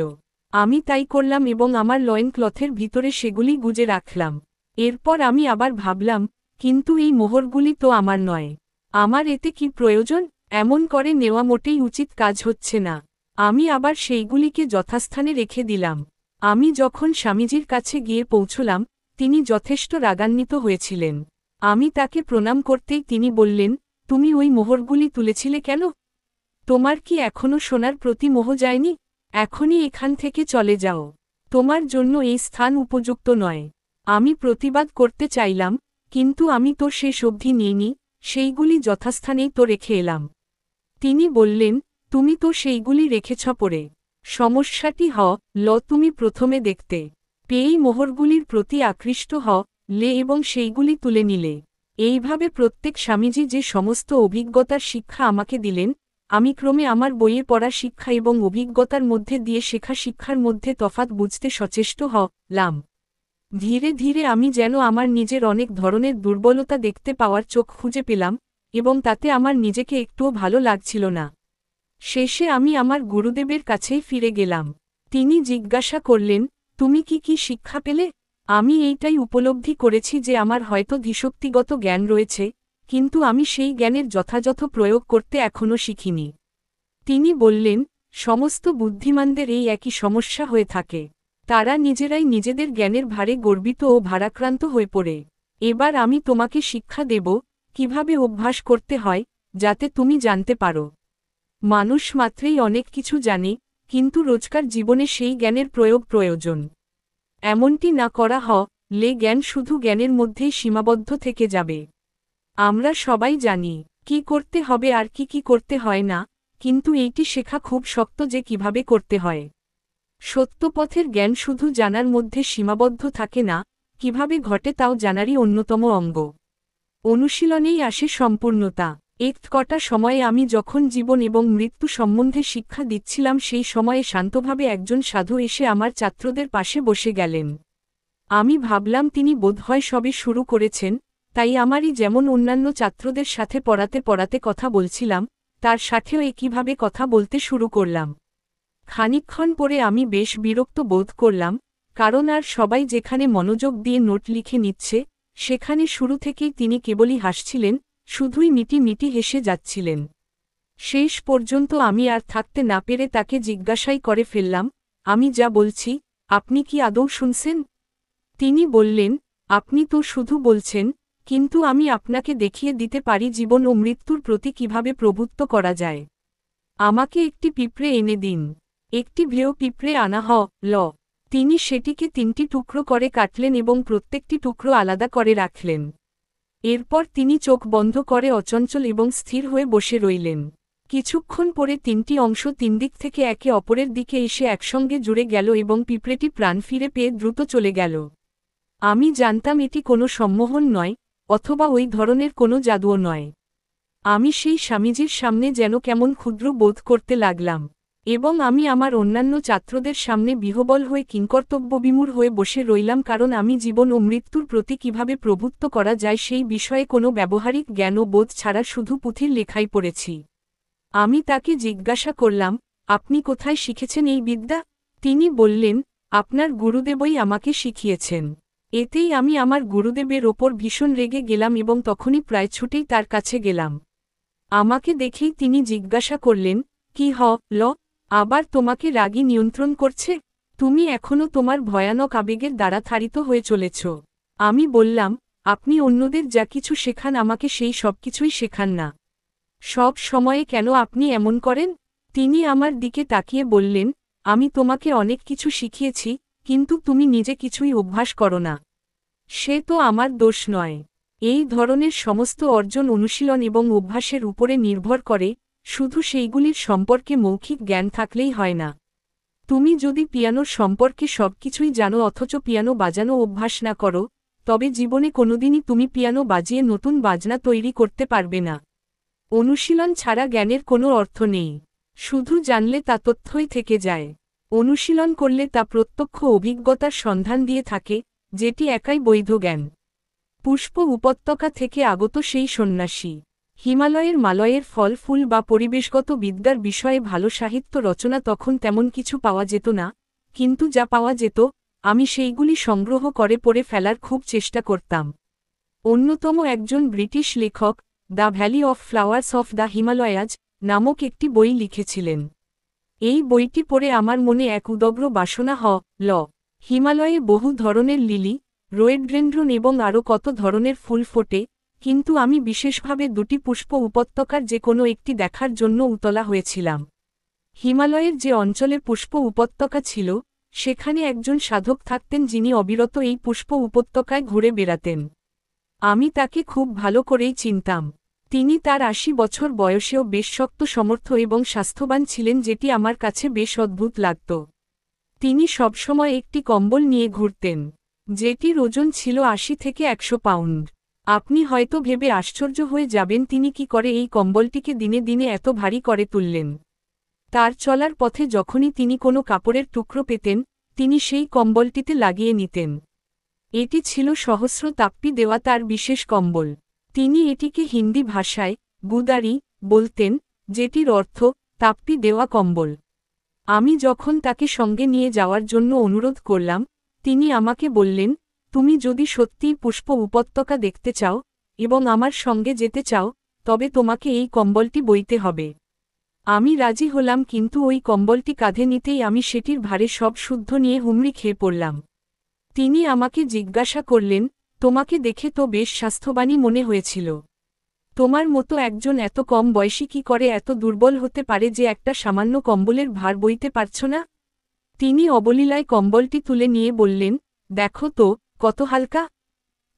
আমি তাই করলাম এবং আমার লয়েন ক্লথের ভিতরে সেগুলি গুজে রাখলাম। এরপর আমি আবার ভাবলাম, কিন্তু এই মোহরগুলি তো আমার নয়। আমার এতে কি প্রয়োজন? এমন করে নেওয়া মোটেই উচিত কাজ হচ্ছে না। আমি আবার সেইগুলিকে যথাস্থানে রেখে দিলাম। আমি যখন স্বামীজির কাছে গিয়ে পৌঁছলাম, তিনি যথেষ্ট রাগান্বিত হয়েছিলেন। আমি তাকে প্রণাম করতেই তিনি বললেন, তুমি ওই মোহরগুলি তুলেছিলে কেন? তোমার কি এখনও সোনার প্রতি মোহ যায়নি? এখনই এখান থেকে চলে যাও। তোমার জন্য এই স্থান উপযুক্ত নয়। আমি প্রতিবাদ করতে চাইলাম, কিন্তু আমি তো শেষ অবধি নিইনি, সেইগুলি যথাস্থানেই তো রেখে এলাম। তিনি বললেন, তুমি তো সেইগুলি রেখেছ পড়ে। সমস্যাটি তুমি প্রথমে দেখতে পেয়েই মোহরগুলির প্রতি আকৃষ্ট এবং সেইগুলি তুলে নিলে। এইভাবে প্রত্যেক স্বামীজি যে সমস্ত অভিজ্ঞতার শিক্ষা আমাকে দিলেন, আমি ক্রমে আমার বইয়ে পড়া শিক্ষা এবং অভিজ্ঞতার মধ্যে দিয়ে শেখা শিক্ষার মধ্যে তফাৎ বুঝতে সচেষ্ট হলাম। ধীরে ধীরে আমি যেন আমার নিজের অনেক ধরনের দুর্বলতা দেখতে পাওয়ার চোখ খুঁজে পেলাম, এবং তাতে আমার নিজেকে একটুও ভালো লাগছিল না। শেষে আমি আমার গুরুদেবের কাছেই ফিরে গেলাম। তিনি জিজ্ঞাসা করলেন, তুমি কি শিক্ষা পেলে? আমি এইটাই উপলব্ধি করেছি যে আমার হয়তো ধীশক্তিগত জ্ঞান রয়েছে, কিন্তু আমি সেই জ্ঞানের যথাযথ প্রয়োগ করতে এখনও শিখিনি। তিনি বললেন, সমস্ত বুদ্ধিমানদের এই একই সমস্যা হয়ে থাকে। তারা নিজেরাই নিজেদের জ্ঞানের ভারে গর্বিত ও ভারাক্রান্ত হয়ে পড়ে। এবার আমি তোমাকে শিক্ষা দেব, কিভাবে অভ্যাস করতে হয়, যাতে তুমি জানতে পারো। মানুষ মাত্রেই অনেক কিছু জানে, কিন্তু রোজকার জীবনে সেই জ্ঞানের প্রয়োগ প্রয়োজন। এমনটি না করা হলে জ্ঞান শুধু জ্ঞানের মধ্যেই সীমাবদ্ধ থেকে যাবে। আমরা সবাই জানি কি করতে হবে আর কি করতে হয় না, কিন্তু এইটি শেখা খুব শক্ত যে কিভাবে করতে হয়। সত্যপথের জ্ঞান শুধু জানার মধ্যে সীমাবদ্ধ থাকে না, কিভাবে ঘটে তাও জানারই অন্যতম অঙ্গ। অনুশীলনেই আসে সম্পূর্ণতা। কটা সময়ে আমি যখন জীবন এবং মৃত্যু সম্বন্ধে শিক্ষা দিচ্ছিলাম, সেই সময়ে শান্তভাবে একজন সাধু এসে আমার ছাত্রদের পাশে বসে গেলেন। আমি ভাবলাম তিনি বোধহয় সবে শুরু করেছেন, তাই আমারই যেমন অন্যান্য ছাত্রদের সাথে পড়াতে পড়াতে কথা বলছিলাম, তার সাথেও একইভাবে কথা বলতে শুরু করলাম। খানিকক্ষণ পরে আমি বেশ বিরক্ত বোধ করলাম, কারণ আর সবাই যেখানে মনোযোগ দিয়ে নোট লিখে নিচ্ছে, সেখানে শুরু থেকেই তিনি কেবলই হাসছিলেন, শুধুই মিটি মিটি হেসে যাচ্ছিলেন। শেষ পর্যন্ত আমি আর থাকতে না পেরে তাকে জিজ্ঞাসাই করে ফেললাম, আমি যা বলছি, আপনি কি আদৌ শুনছেন? তিনি বললেন, আপনি তো শুধু বলছেন, কিন্তু আমি আপনাকে দেখিয়ে দিতে পারি জীবন ও মৃত্যুর প্রতি কিভাবে প্রভুত্ব করা যায়। আমাকে একটি পিঁপড়ে এনে দিন। একটি ভেও পিঁপড়ে আনা হল। তিনি সেটিকে 3টি টুকরো করে কাটলেন এবং প্রত্যেকটি টুকরো আলাদা করে রাখলেন। এরপর তিনি চোখ বন্ধ করে অচঞ্চল এবং স্থির হয়ে বসে রইলেন। কিছুক্ষণ পরে 3টি অংশ 3 দিক থেকে একে অপরের দিকে এসে একসঙ্গে জুড়ে গেল এবং পিঁপড়েটি প্রাণ ফিরে পেয়ে দ্রুত চলে গেল। আমি জানতাম এটি কোনো সম্মোহন নয়, অথবা ওই ধরনের কোনো জাদুও নয়। আমি সেই স্বামীজির সামনে যেন কেমন ক্ষুদ্র বোধ করতে লাগলাম, এবং আমি আমার অন্যান্য ছাত্রদের সামনে বিহ্বল হয়ে কিংকর্তব্যবিমূঢ় হয়ে বসে রইলাম, কারণ আমি জীবন ও মৃত্যুর প্রতি কিভাবে প্রভুত্ব করা যায় সেই বিষয়ে কোনো ব্যবহারিক জ্ঞান ও বোধ ছাড়া শুধু পুঁথির লেখাই পড়েছি। আমি তাকে জিজ্ঞাসা করলাম, আপনি কোথায় শিখেছেন এই বিদ্যা? তিনি বললেন, আপনার গুরুদেবই আমাকে শিখিয়েছেন। এতেই আমি আমার গুরুদেবের ওপর ভীষণ রেগে গেলাম এবং তখনই প্রায় ছুটেই তার কাছে গেলাম। আমাকে দেখেই তিনি জিজ্ঞাসা করলেন, কি ল আবার তোমাকে রাগী নিয়ন্ত্রণ করছে? তুমি এখনও তোমার ভয়ানক আবেগের দ্বারা তাড়িত হয়ে চলেছ। আমি বললাম, আপনি অন্যদের যা কিছু শেখান আমাকে সেই সব কিছুই শেখান না। সব সময়ে কেন আপনি এমন করেন? তিনি আমার দিকে তাকিয়ে বললেন, আমি তোমাকে অনেক কিছু শিখিয়েছি, কিন্তু তুমি নিজে কিছুই অভ্যাস করো না। সে তো আমার দোষ নয়। এই ধরনের সমস্ত অর্জন অনুশীলন এবং অভ্যাসের উপরে নির্ভর করে, শুধু সেইগুলির সম্পর্কে মৌখিক জ্ঞান থাকলেই হয় না। তুমি যদি পিয়ানোর সম্পর্কে সবকিছুই জানো অথচ পিয়ানো বাজানো অভ্যাস না করো, তবে জীবনে কোনোদিনই তুমি পিয়ানো বাজিয়ে নতুন বাজনা তৈরি করতে পারবে না। অনুশীলন ছাড়া জ্ঞানের কোনো অর্থ নেই। শুধু জানলে তা তথ্যই থেকে যায়। অনুশীলন করলে তা প্রত্যক্ষ অভিজ্ঞতার সন্ধান দিয়ে থাকে, যেটি একাই বৈধ জ্ঞান। পুষ্প উপত্যকা থেকে আগত সেই সন্ন্যাসী। হিমালয়ের মালয়ের ফল ফুল বা পরিবেশগত বিদ্যার বিষয়ে ভালো সাহিত্য রচনা তখন তেমন কিছু পাওয়া যেত না, কিন্তু যা পাওয়া যেত, আমি সেইগুলি সংগ্রহ করে পড়ে ফেলার খুব চেষ্টা করতাম। অন্যতম একজন ব্রিটিশ লেখক the valley of flowers of the Himalayas নামক একটি বই লিখেছিলেন। এই বইটি পড়ে আমার মনে এক উদগ্র বাসনা ল হিমালয়ে বহু ধরনের লিলি, রোয়েড্রেন্ড্রন এবং আরও কত ধরনের ফুল ফোটে, কিন্তু আমি বিশেষভাবে দুটি পুষ্প উপত্যকার যে কোনো একটি দেখার জন্য উতলা হয়েছিলাম। হিমালয়ের যে অঞ্চলে পুষ্প উপত্যকা ছিল, সেখানে একজন সাধক থাকতেন যিনি অবিরত এই পুষ্প উপত্যকায় ঘুরে বেড়াতেন। আমি তাকে খুব ভালো করেই চিনতাম। তিনি তার ৮০ বছর বয়সেও বেশ শক্ত সমর্থ এবং স্বাস্থ্যবান ছিলেন, যেটি আমার কাছে বেশ অদ্ভুত লাগত। তিনি সবসময় একটি কম্বল নিয়ে ঘুরতেন, যেটির ওজন ছিল ৮০ থেকে ১০০ পাউন্ড। আপনি হয়তো ভেবে আশ্চর্য হয়ে যাবেন তিনি কি করে এই কম্বলটিকে দিনে দিনে এত ভারী করে তুললেন। তার চলার পথে যখনই তিনি কোনো কাপড়ের টুকরো পেতেন, তিনি সেই কম্বলটিতে লাগিয়ে নিতেন। এটি ছিল সহস্র তাপ্পি দেওয়া তার বিশেষ কম্বল। তিনি এটিকে হিন্দি ভাষায় গুদারি বলতেন, যেটির অর্থ তাপ্পি দেওয়া কম্বল। আমি যখন তাকে সঙ্গে নিয়ে যাওয়ার জন্য অনুরোধ করলাম, তিনি আমাকে বললেন, তুমি যদি সত্যিই পুষ্প উপত্যকা দেখতে চাও এবং আমার সঙ্গে যেতে চাও, তবে তোমাকে এই কম্বলটি বইতে হবে। আমি রাজি হলাম, কিন্তু ওই কম্বলটি কাঁধে নিতেই আমি সেটির ভারে সব শুদ্ধ নিয়ে হুমড়ি খেয়ে পড়লাম। তিনি আমাকে জিজ্ঞাসা করলেন, তোমাকে দেখে তো বেশ স্বাস্থ্যবানই মনে হয়েছিল। তোমার মতো একজন এত কম বয়সী কি করে এত দুর্বল হতে পারে যে একটা সামান্য কম্বলের ভার বইতে পারছ না? তিনি অবলীলায় কম্বলটি তুলে নিয়ে বললেন, দেখো তো কত হালকা।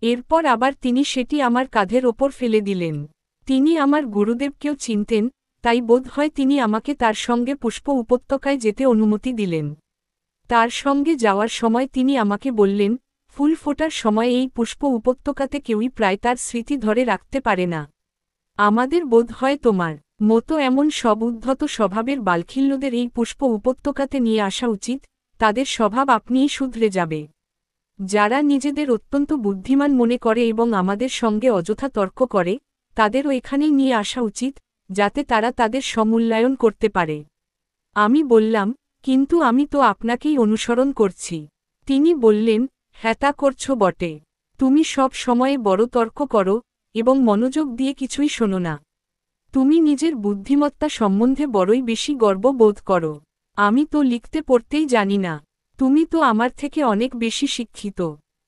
এরপর আবার তিনি সেটি আমার কাঁধের ওপর ফেলে দিলেন। তিনি আমার গুরুদেবকেও চিনতেন, তাই বোধ হয় তিনি আমাকে তার সঙ্গে পুষ্প উপত্যকায় যেতে অনুমতি দিলেন। তার সঙ্গে যাওয়ার সময় তিনি আমাকে বললেন, ফুল ফোটার সময় এই পুষ্প উপত্যকাতে কেউই প্রায় তার স্মৃতি ধরে রাখতে পারে না। আমাদের বোধ হয় তোমার মতো এমন সব উদ্ধত স্বভাবের বালখিল্যদের এই পুষ্প উপত্যকাতে নিয়ে আসা উচিত, তাদের স্বভাব আপনিই শুধরে যাবে। যারা নিজেদের অত্যন্ত বুদ্ধিমান মনে করে এবং আমাদের সঙ্গে অযথা তর্ক করে, তাদেরও এখানেই নিয়ে আসা উচিত, যাতে তারা তাদের সমূল্যায়ন করতে পারে। আমি বললাম, কিন্তু আমি তো আপনাকেই অনুসরণ করছি। তিনি বললেন, হ্যাঁ তা করছ বটে। তুমি সব সময়ে বড় তর্ক করো এবং মনোযোগ দিয়ে কিছুই শোনো না। তুমি নিজের বুদ্ধিমত্তা সম্বন্ধে বড়ই বেশি গর্ব বোধ করো। আমি তো লিখতে পড়তেই জানি না। তুমি তো আমার থেকে অনেক বেশি শিক্ষিত।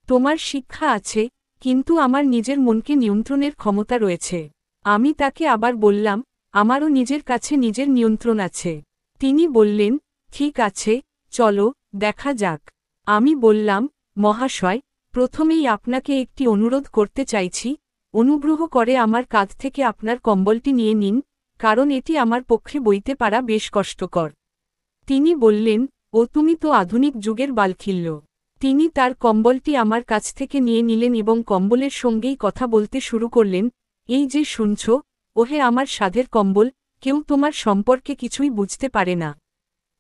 তোমার শিক্ষা আছে, কিন্তু আমার নিজের মনকে নিয়ন্ত্রণের ক্ষমতা রয়েছে। আমি তাকে আবার বললাম, আমারও নিজের কাছে নিজের নিয়ন্ত্রণ আছে। তিনি বললেন, ঠিক আছে, চলো দেখা যাক। আমি বললাম, মহাশয়, প্রথমেই আপনাকে একটি অনুরোধ করতে চাইছি, অনুগ্রহ করে আমার কাঁধ থেকে আপনার কম্বলটি নিয়ে নিন, কারণ এটি আমার পক্ষে বইতে পারা বেশ কষ্টকর। তিনি বললেন, ও তুমি তো আধুনিক যুগের বালখিল্য। তিনি তার কম্বলটি আমার কাছ থেকে নিয়ে নিলেন এবং কম্বলের সঙ্গেই কথা বলতে শুরু করলেন, এই যে শুনছ, ওহে আমার সাধের কম্বল, কেউ তোমার সম্পর্কে কিছুই বুঝতে পারে না।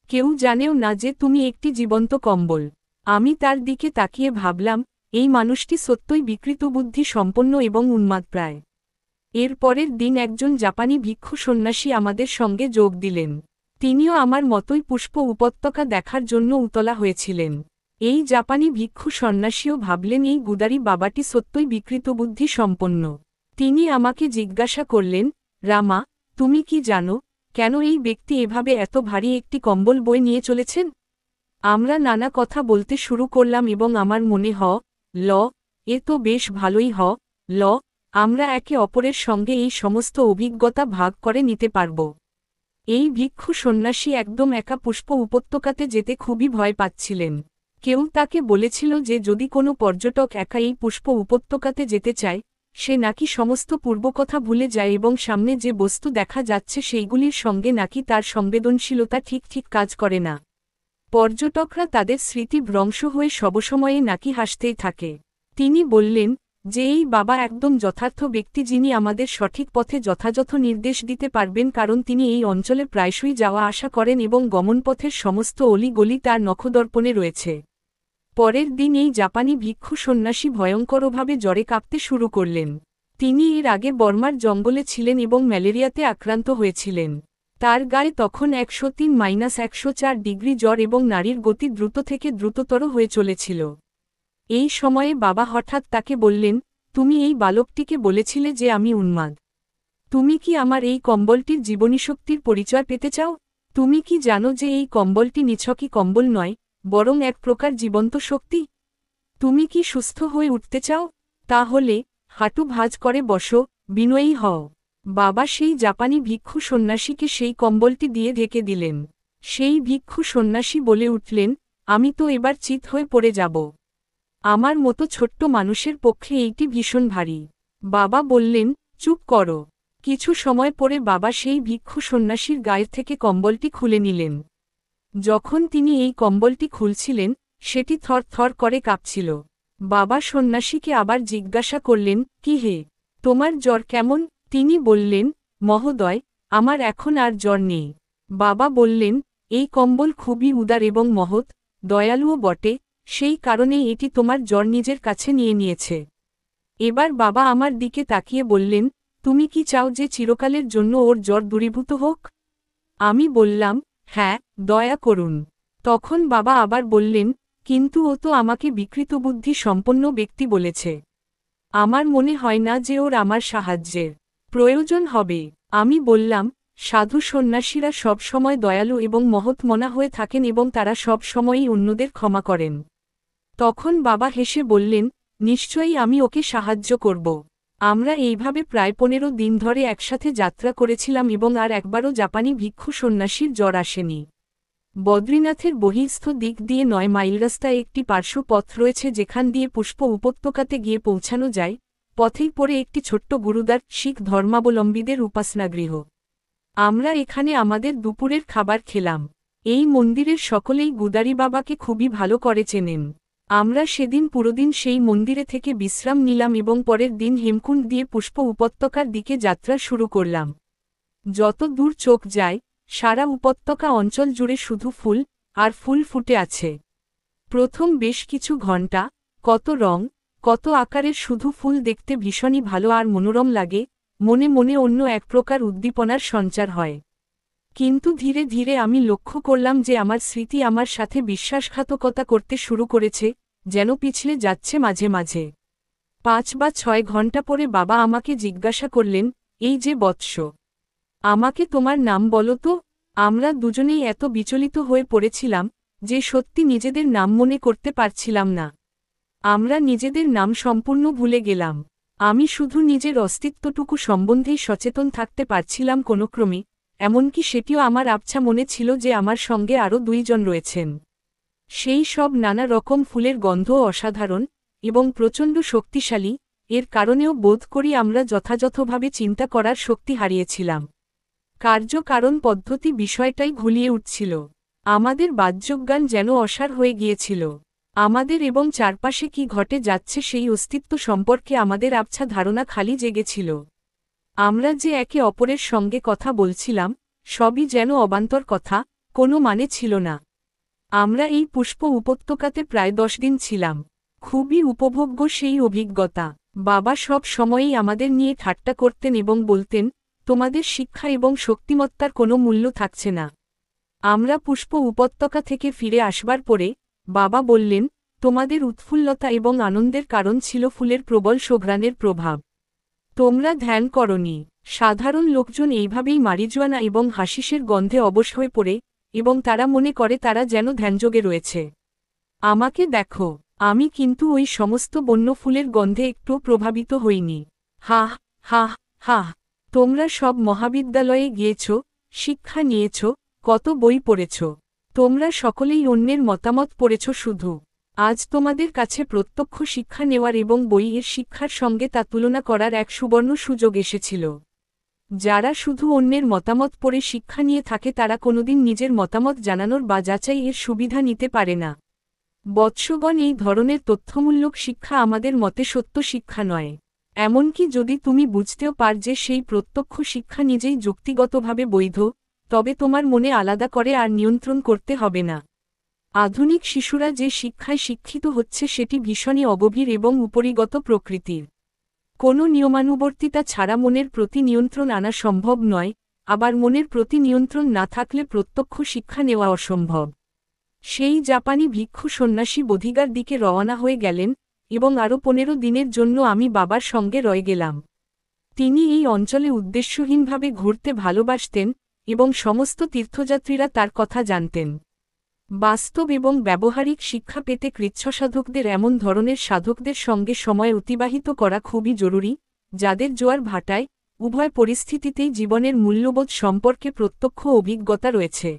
কেউ জানেও না যে তুমি একটি জীবন্ত কম্বল। আমি তার দিকে তাকিয়ে ভাবলাম, এই মানুষটি সত্যই বিকৃতবুদ্ধি সম্পন্ন এবং উন্মাদপ্রায়। এর পরের দিন একজন জাপানি ভিক্ষু সন্ন্যাসী আমাদের সঙ্গে যোগ দিলেন। তিনিও আমার মতোই পুষ্প উপত্যকা দেখার জন্য উতলা হয়েছিলেন। এই জাপানি ভিক্ষু সন্ন্যাসীও ভাবলেন এই গুদারি বাবাটি সত্যই বিকৃতবুদ্ধি সম্পন্ন। তিনি আমাকে জিজ্ঞাসা করলেন, রামা, তুমি কি জানো, কেন এই ব্যক্তি এভাবে এত ভারী একটি কম্বল বয়ে নিয়ে চলেছেন? আমরা নানা কথা বলতে শুরু করলাম এবং আমার মনে এ তো বেশ ভালোই ল আমরা একে অপরের সঙ্গে এই সমস্ত অভিজ্ঞতা ভাগ করে নিতে পারব। এই ভিক্ষু সন্ন্যাসী একদম একা পুষ্প উপত্যকাতে যেতে খুবই ভয় পাচ্ছিলেন। কেউ তাকে বলেছিল যে যদি কোনো পর্যটক একা এই পুষ্প উপত্যকাতে যেতে চায়, সে নাকি সমস্ত পূর্বকথা ভুলে যায় এবং সামনে যে বস্তু দেখা যাচ্ছে সেইগুলির সঙ্গে নাকি তার সংবেদনশীলতা ঠিক কাজ করে না। পর্যটকরা তাদের স্মৃতি ভ্রংশ হয়ে সবসময়ে নাকি হাসতেই থাকে। তিনি বললেন যে এই বাবা একদম যথার্থ ব্যক্তি, যিনি আমাদের সঠিক পথে যথাযথ নির্দেশ দিতে পারবেন, কারণ তিনি এই অঞ্চলে প্রায়শই যাওয়া আসা করেন এবং গমনপথের সমস্ত অলি-গলি তার নখদর্পণে রয়েছে। পরের দিন এই জাপানি ভিক্ষু সন্ন্যাসী ভয়ঙ্করভাবে জ্বরে কাঁপতে শুরু করলেন। তিনি এর আগে বর্মার জঙ্গলে ছিলেন এবং ম্যালেরিয়াতে আক্রান্ত হয়েছিলেন। তার গায়ে তখন 103-104 ডিগ্রি জ্বর এবং নাড়ির গতি দ্রুত থেকে দ্রুততর হয়ে চলেছিল। এই সময়ে বাবা হঠাৎ তাকে বললেন, তুমি এই বালকটিকে বলেছিলে যে আমি উন্মাদ। তুমি কি আমার এই কম্বলটির জীবনীশক্তির পরিচয় পেতে চাও? তুমি কি জানো যে এই কম্বলটি নিছকই কম্বল নয়, বরং এক প্রকার জীবন্ত শক্তি? তুমি কি সুস্থ হয়ে উঠতে চাও? তাহলে হাঁটু ভাঁজ করে বসো, বিনয়ী হও। বাবা সেই জাপানি ভিক্ষু সন্ন্যাসীকে সেই কম্বলটি দিয়ে ঢেকে দিলেন। সেই ভিক্ষু সন্ন্যাসী বলে উঠলেন, আমি তো এবার চিত হয়ে পড়ে যাব। আমার মতো ছোট্ট মানুষের পক্ষে এইটি ভীষণ ভারী। বাবা বললেন, চুপ করো। কিছু সময় পরে বাবা সেই ভিক্ষু সন্ন্যাসীর গায়ের থেকে কম্বলটি খুলে নিলেন। যখন তিনি এই কম্বলটি খুলছিলেন, সেটি থর করে কাঁপছিল। বাবা সন্ন্যাসীকে আবার জিজ্ঞাসা করলেন, কি হে, তোমার জ্বর কেমন? তিনি বললেন, মহোদয়, আমার এখন আর জ্বর নেই। বাবা বললেন, এই কম্বল খুবই উদার এবং মহৎ, দয়ালুও বটে, সেই কারণেই এটি তোমার জ্বর নিজের কাছে নিয়ে নিয়েছে। এবার বাবা আমার দিকে তাকিয়ে বললেন, তুমি কি চাও যে চিরকালের জন্য ওর জ্বর দূরীভূত হোক? আমি বললাম, হ্যাঁ, দয়া করুন। তখন বাবা আবার বললেন, কিন্তু ও তো আমাকে বিকৃতবুদ্ধি সম্পন্ন ব্যক্তি বলেছে। আমার মনে হয় না যে ওর আমার সাহায্যের প্রয়োজন হবে। আমি বললাম, সাধু সন্ন্যাসীরা সব সময় দয়ালু এবং মহৎ মনা হয়ে থাকেন এবং তারা সব সময়ই অন্যদের ক্ষমা করেন। তখন বাবা হেসে বললেন, নিশ্চয়ই আমি ওকে সাহায্য করব। আমরা এইভাবে প্রায় 15 দিন ধরে একসাথে যাত্রা করেছিলাম এবং আর একবারও জাপানি ভিক্ষু সন্ন্যাসীর জ্বর আসেনি। বদ্রীনাথের বহিস্থ দিক দিয়ে 9 মাইল রাস্তায় একটি পার্শ্ব পথ রয়েছে যেখান দিয়ে পুষ্প উপত্যকাতে গিয়ে পৌঁছানো যায়। পথেই পড়ে একটি ছোট্ট গুরুদ্বার, শিখ ধর্মাবলম্বীদের উপাসনাগৃহ। আমরা এখানে আমাদের দুপুরের খাবার খেলাম। এই মন্দিরের সকলেই গুদারি বাবাকে খুবই ভালো করে চেনেন। আমরা সেদিন পুরোদিন সেই মন্দিরে থেকে বিশ্রাম নিলাম এবং পরের দিন হেমকুণ্ড দিয়ে পুষ্প উপত্যকার দিকে যাত্রা শুরু করলাম। যত দূর চোখ যায়, সারা উপত্যকা অঞ্চল জুড়ে শুধু ফুল আর ফুল ফুটে আছে। প্রথম বেশ কিছু ঘণ্টা, কত রং, কত আকারের শুধু ফুল দেখতে ভীষণই ভালো আর মনোরম লাগে, মনে মনে অন্য এক প্রকার উদ্দীপনার সঞ্চার হয়। কিন্তু ধীরে ধীরে আমি লক্ষ্য করলাম যে আমার স্মৃতি আমার সাথে বিশ্বাসঘাতকতা করতে শুরু করেছে, যেন পিছলে যাচ্ছে মাঝে মাঝে। 5 বা 6 ঘণ্টা পরে বাবা আমাকে জিজ্ঞাসা করলেন, এই যে বৎস, আমাকে তোমার নাম বলো তো। আমরা দুজনেই এত বিচলিত হয়ে পড়েছিলাম যে সত্যি নিজেদের নাম মনে করতে পারছিলাম না। আমরা নিজেদের নাম সম্পূর্ণ ভুলে গেলাম। আমি শুধু নিজের অস্তিত্বটুকু সম্বন্ধেই সচেতন থাকতে পারছিলাম কোনোক্রমে, এমনকি সেটিও আমার আবছা মনে ছিল যে আমার সঙ্গে আরও 2 জন রয়েছেন। সেই সব নানা রকম ফুলের গন্ধ অসাধারণ এবং প্রচণ্ড শক্তিশালী, এর কারণেও বোধ করি আমরা যথাযথভাবে চিন্তা করার শক্তি হারিয়েছিলাম। কার্য-কারণ পদ্ধতি বিষয়টাই ঘুলিয়ে উঠছিল। আমাদের বাহ্যজ্ঞান যেন অসার হয়ে গিয়েছিল। আমাদের এবং চারপাশে কি ঘটে যাচ্ছে সেই অস্তিত্ব সম্পর্কে আমাদের আবছা ধারণা খালি জেগেছিল। আমরা যে একে অপরের সঙ্গে কথা বলছিলাম, সবই যেন অবান্তর কথা, কোনো মানে ছিল না। আমরা এই পুষ্প উপত্যকাতে প্রায় 10 দিন ছিলাম। খুবই উপভোগ্য সেই অভিজ্ঞতা। বাবা সব সময়ই আমাদের নিয়ে ঠাট্টা করতেন এবং বলতেন, তোমাদের শিক্ষা এবং শক্তিমত্তার কোনো মূল্য থাকছে না। আমরা পুষ্প উপত্যকা থেকে ফিরে আসবার পরে বাবা বললেন, তোমাদের উৎফুল্লতা এবং আনন্দের কারণ ছিল ফুলের প্রবল সুঘ্রাণের প্রভাব। তোমরা ধ্যান করনি। সাধারণ লোকজন এইভাবেই মারিজুয়ানা এবং হাসিসের গন্ধে অবশ হয়ে পড়ে, এবং তারা মনে করে তারা যেন ধ্যানযোগে রয়েছে। আমাকে দেখো, আমি কিন্তু ওই সমস্ত বন্য ফুলের গন্ধে একটু প্রভাবিত হইনি। হাহ হাহ হাহ। তোমরা সব মহাবিদ্যালয়ে গিয়েছ, শিক্ষা নিয়েছ, কত বই পড়েছ। তোমরা সকলেই অন্যের মতামত পড়েছ শুধু। আজ তোমাদের কাছে প্রত্যক্ষ শিক্ষা নেওয়ার এবং বইয়ের শিক্ষার সঙ্গে তা তুলনা করার এক সুবর্ণ সুযোগ এসেছিল। যারা শুধু অন্যের মতামত পড়ে শিক্ষা নিয়ে থাকে তারা কোনোদিন নিজের মতামত জানানোর বা যাচাই এর সুবিধা নিতে পারে না। বৎসগণ, এই ধরনের তথ্যমূলক শিক্ষা আমাদের মতে সত্য শিক্ষা নয়। এমনকি যদি তুমি বুঝতেও পার যে সেই প্রত্যক্ষ শিক্ষা নিজেই যুক্তিগতভাবে বৈধ, তবে তোমার মনে আলাদা করে আর নিয়ন্ত্রণ করতে হবে না। আধুনিক শিশুরা যে শিক্ষায় শিক্ষিত হচ্ছে সেটি ভীষণই অগভীর এবং উপরিগত প্রকৃতির। কোনো নিয়মানুবর্তিতা ছাড়া মনের প্রতি নিয়ন্ত্রণ আনা সম্ভব নয়, আবার মনের প্রতি নিয়ন্ত্রণ না থাকলে প্রত্যক্ষ শিক্ষা নেওয়া অসম্ভব। সেই জাপানি ভিক্ষু সন্ন্যাসী বোধিগার দিকে রওনা হয়ে গেলেন, এবং আরও 15 দিনের জন্য আমি বাবার সঙ্গে রয়ে গেলাম। তিনি এই অঞ্চলে উদ্দেশ্যহীনভাবে ঘুরতে ভালোবাসতেন, এবং সমস্ত তীর্থযাত্রীরা তার কথা জানতেন। বাস্তব এবং ব্যবহারিক শিক্ষা পেতে কৃচ্ছসাধকদের এমন ধরনের সাধকদের সঙ্গে সময় অতিবাহিত করা খুবই জরুরি, যাদের জোয়ার ভাটায় উভয় পরিস্থিতিতেই জীবনের মূল্যবোধ সম্পর্কে প্রত্যক্ষ অভিজ্ঞতা রয়েছে।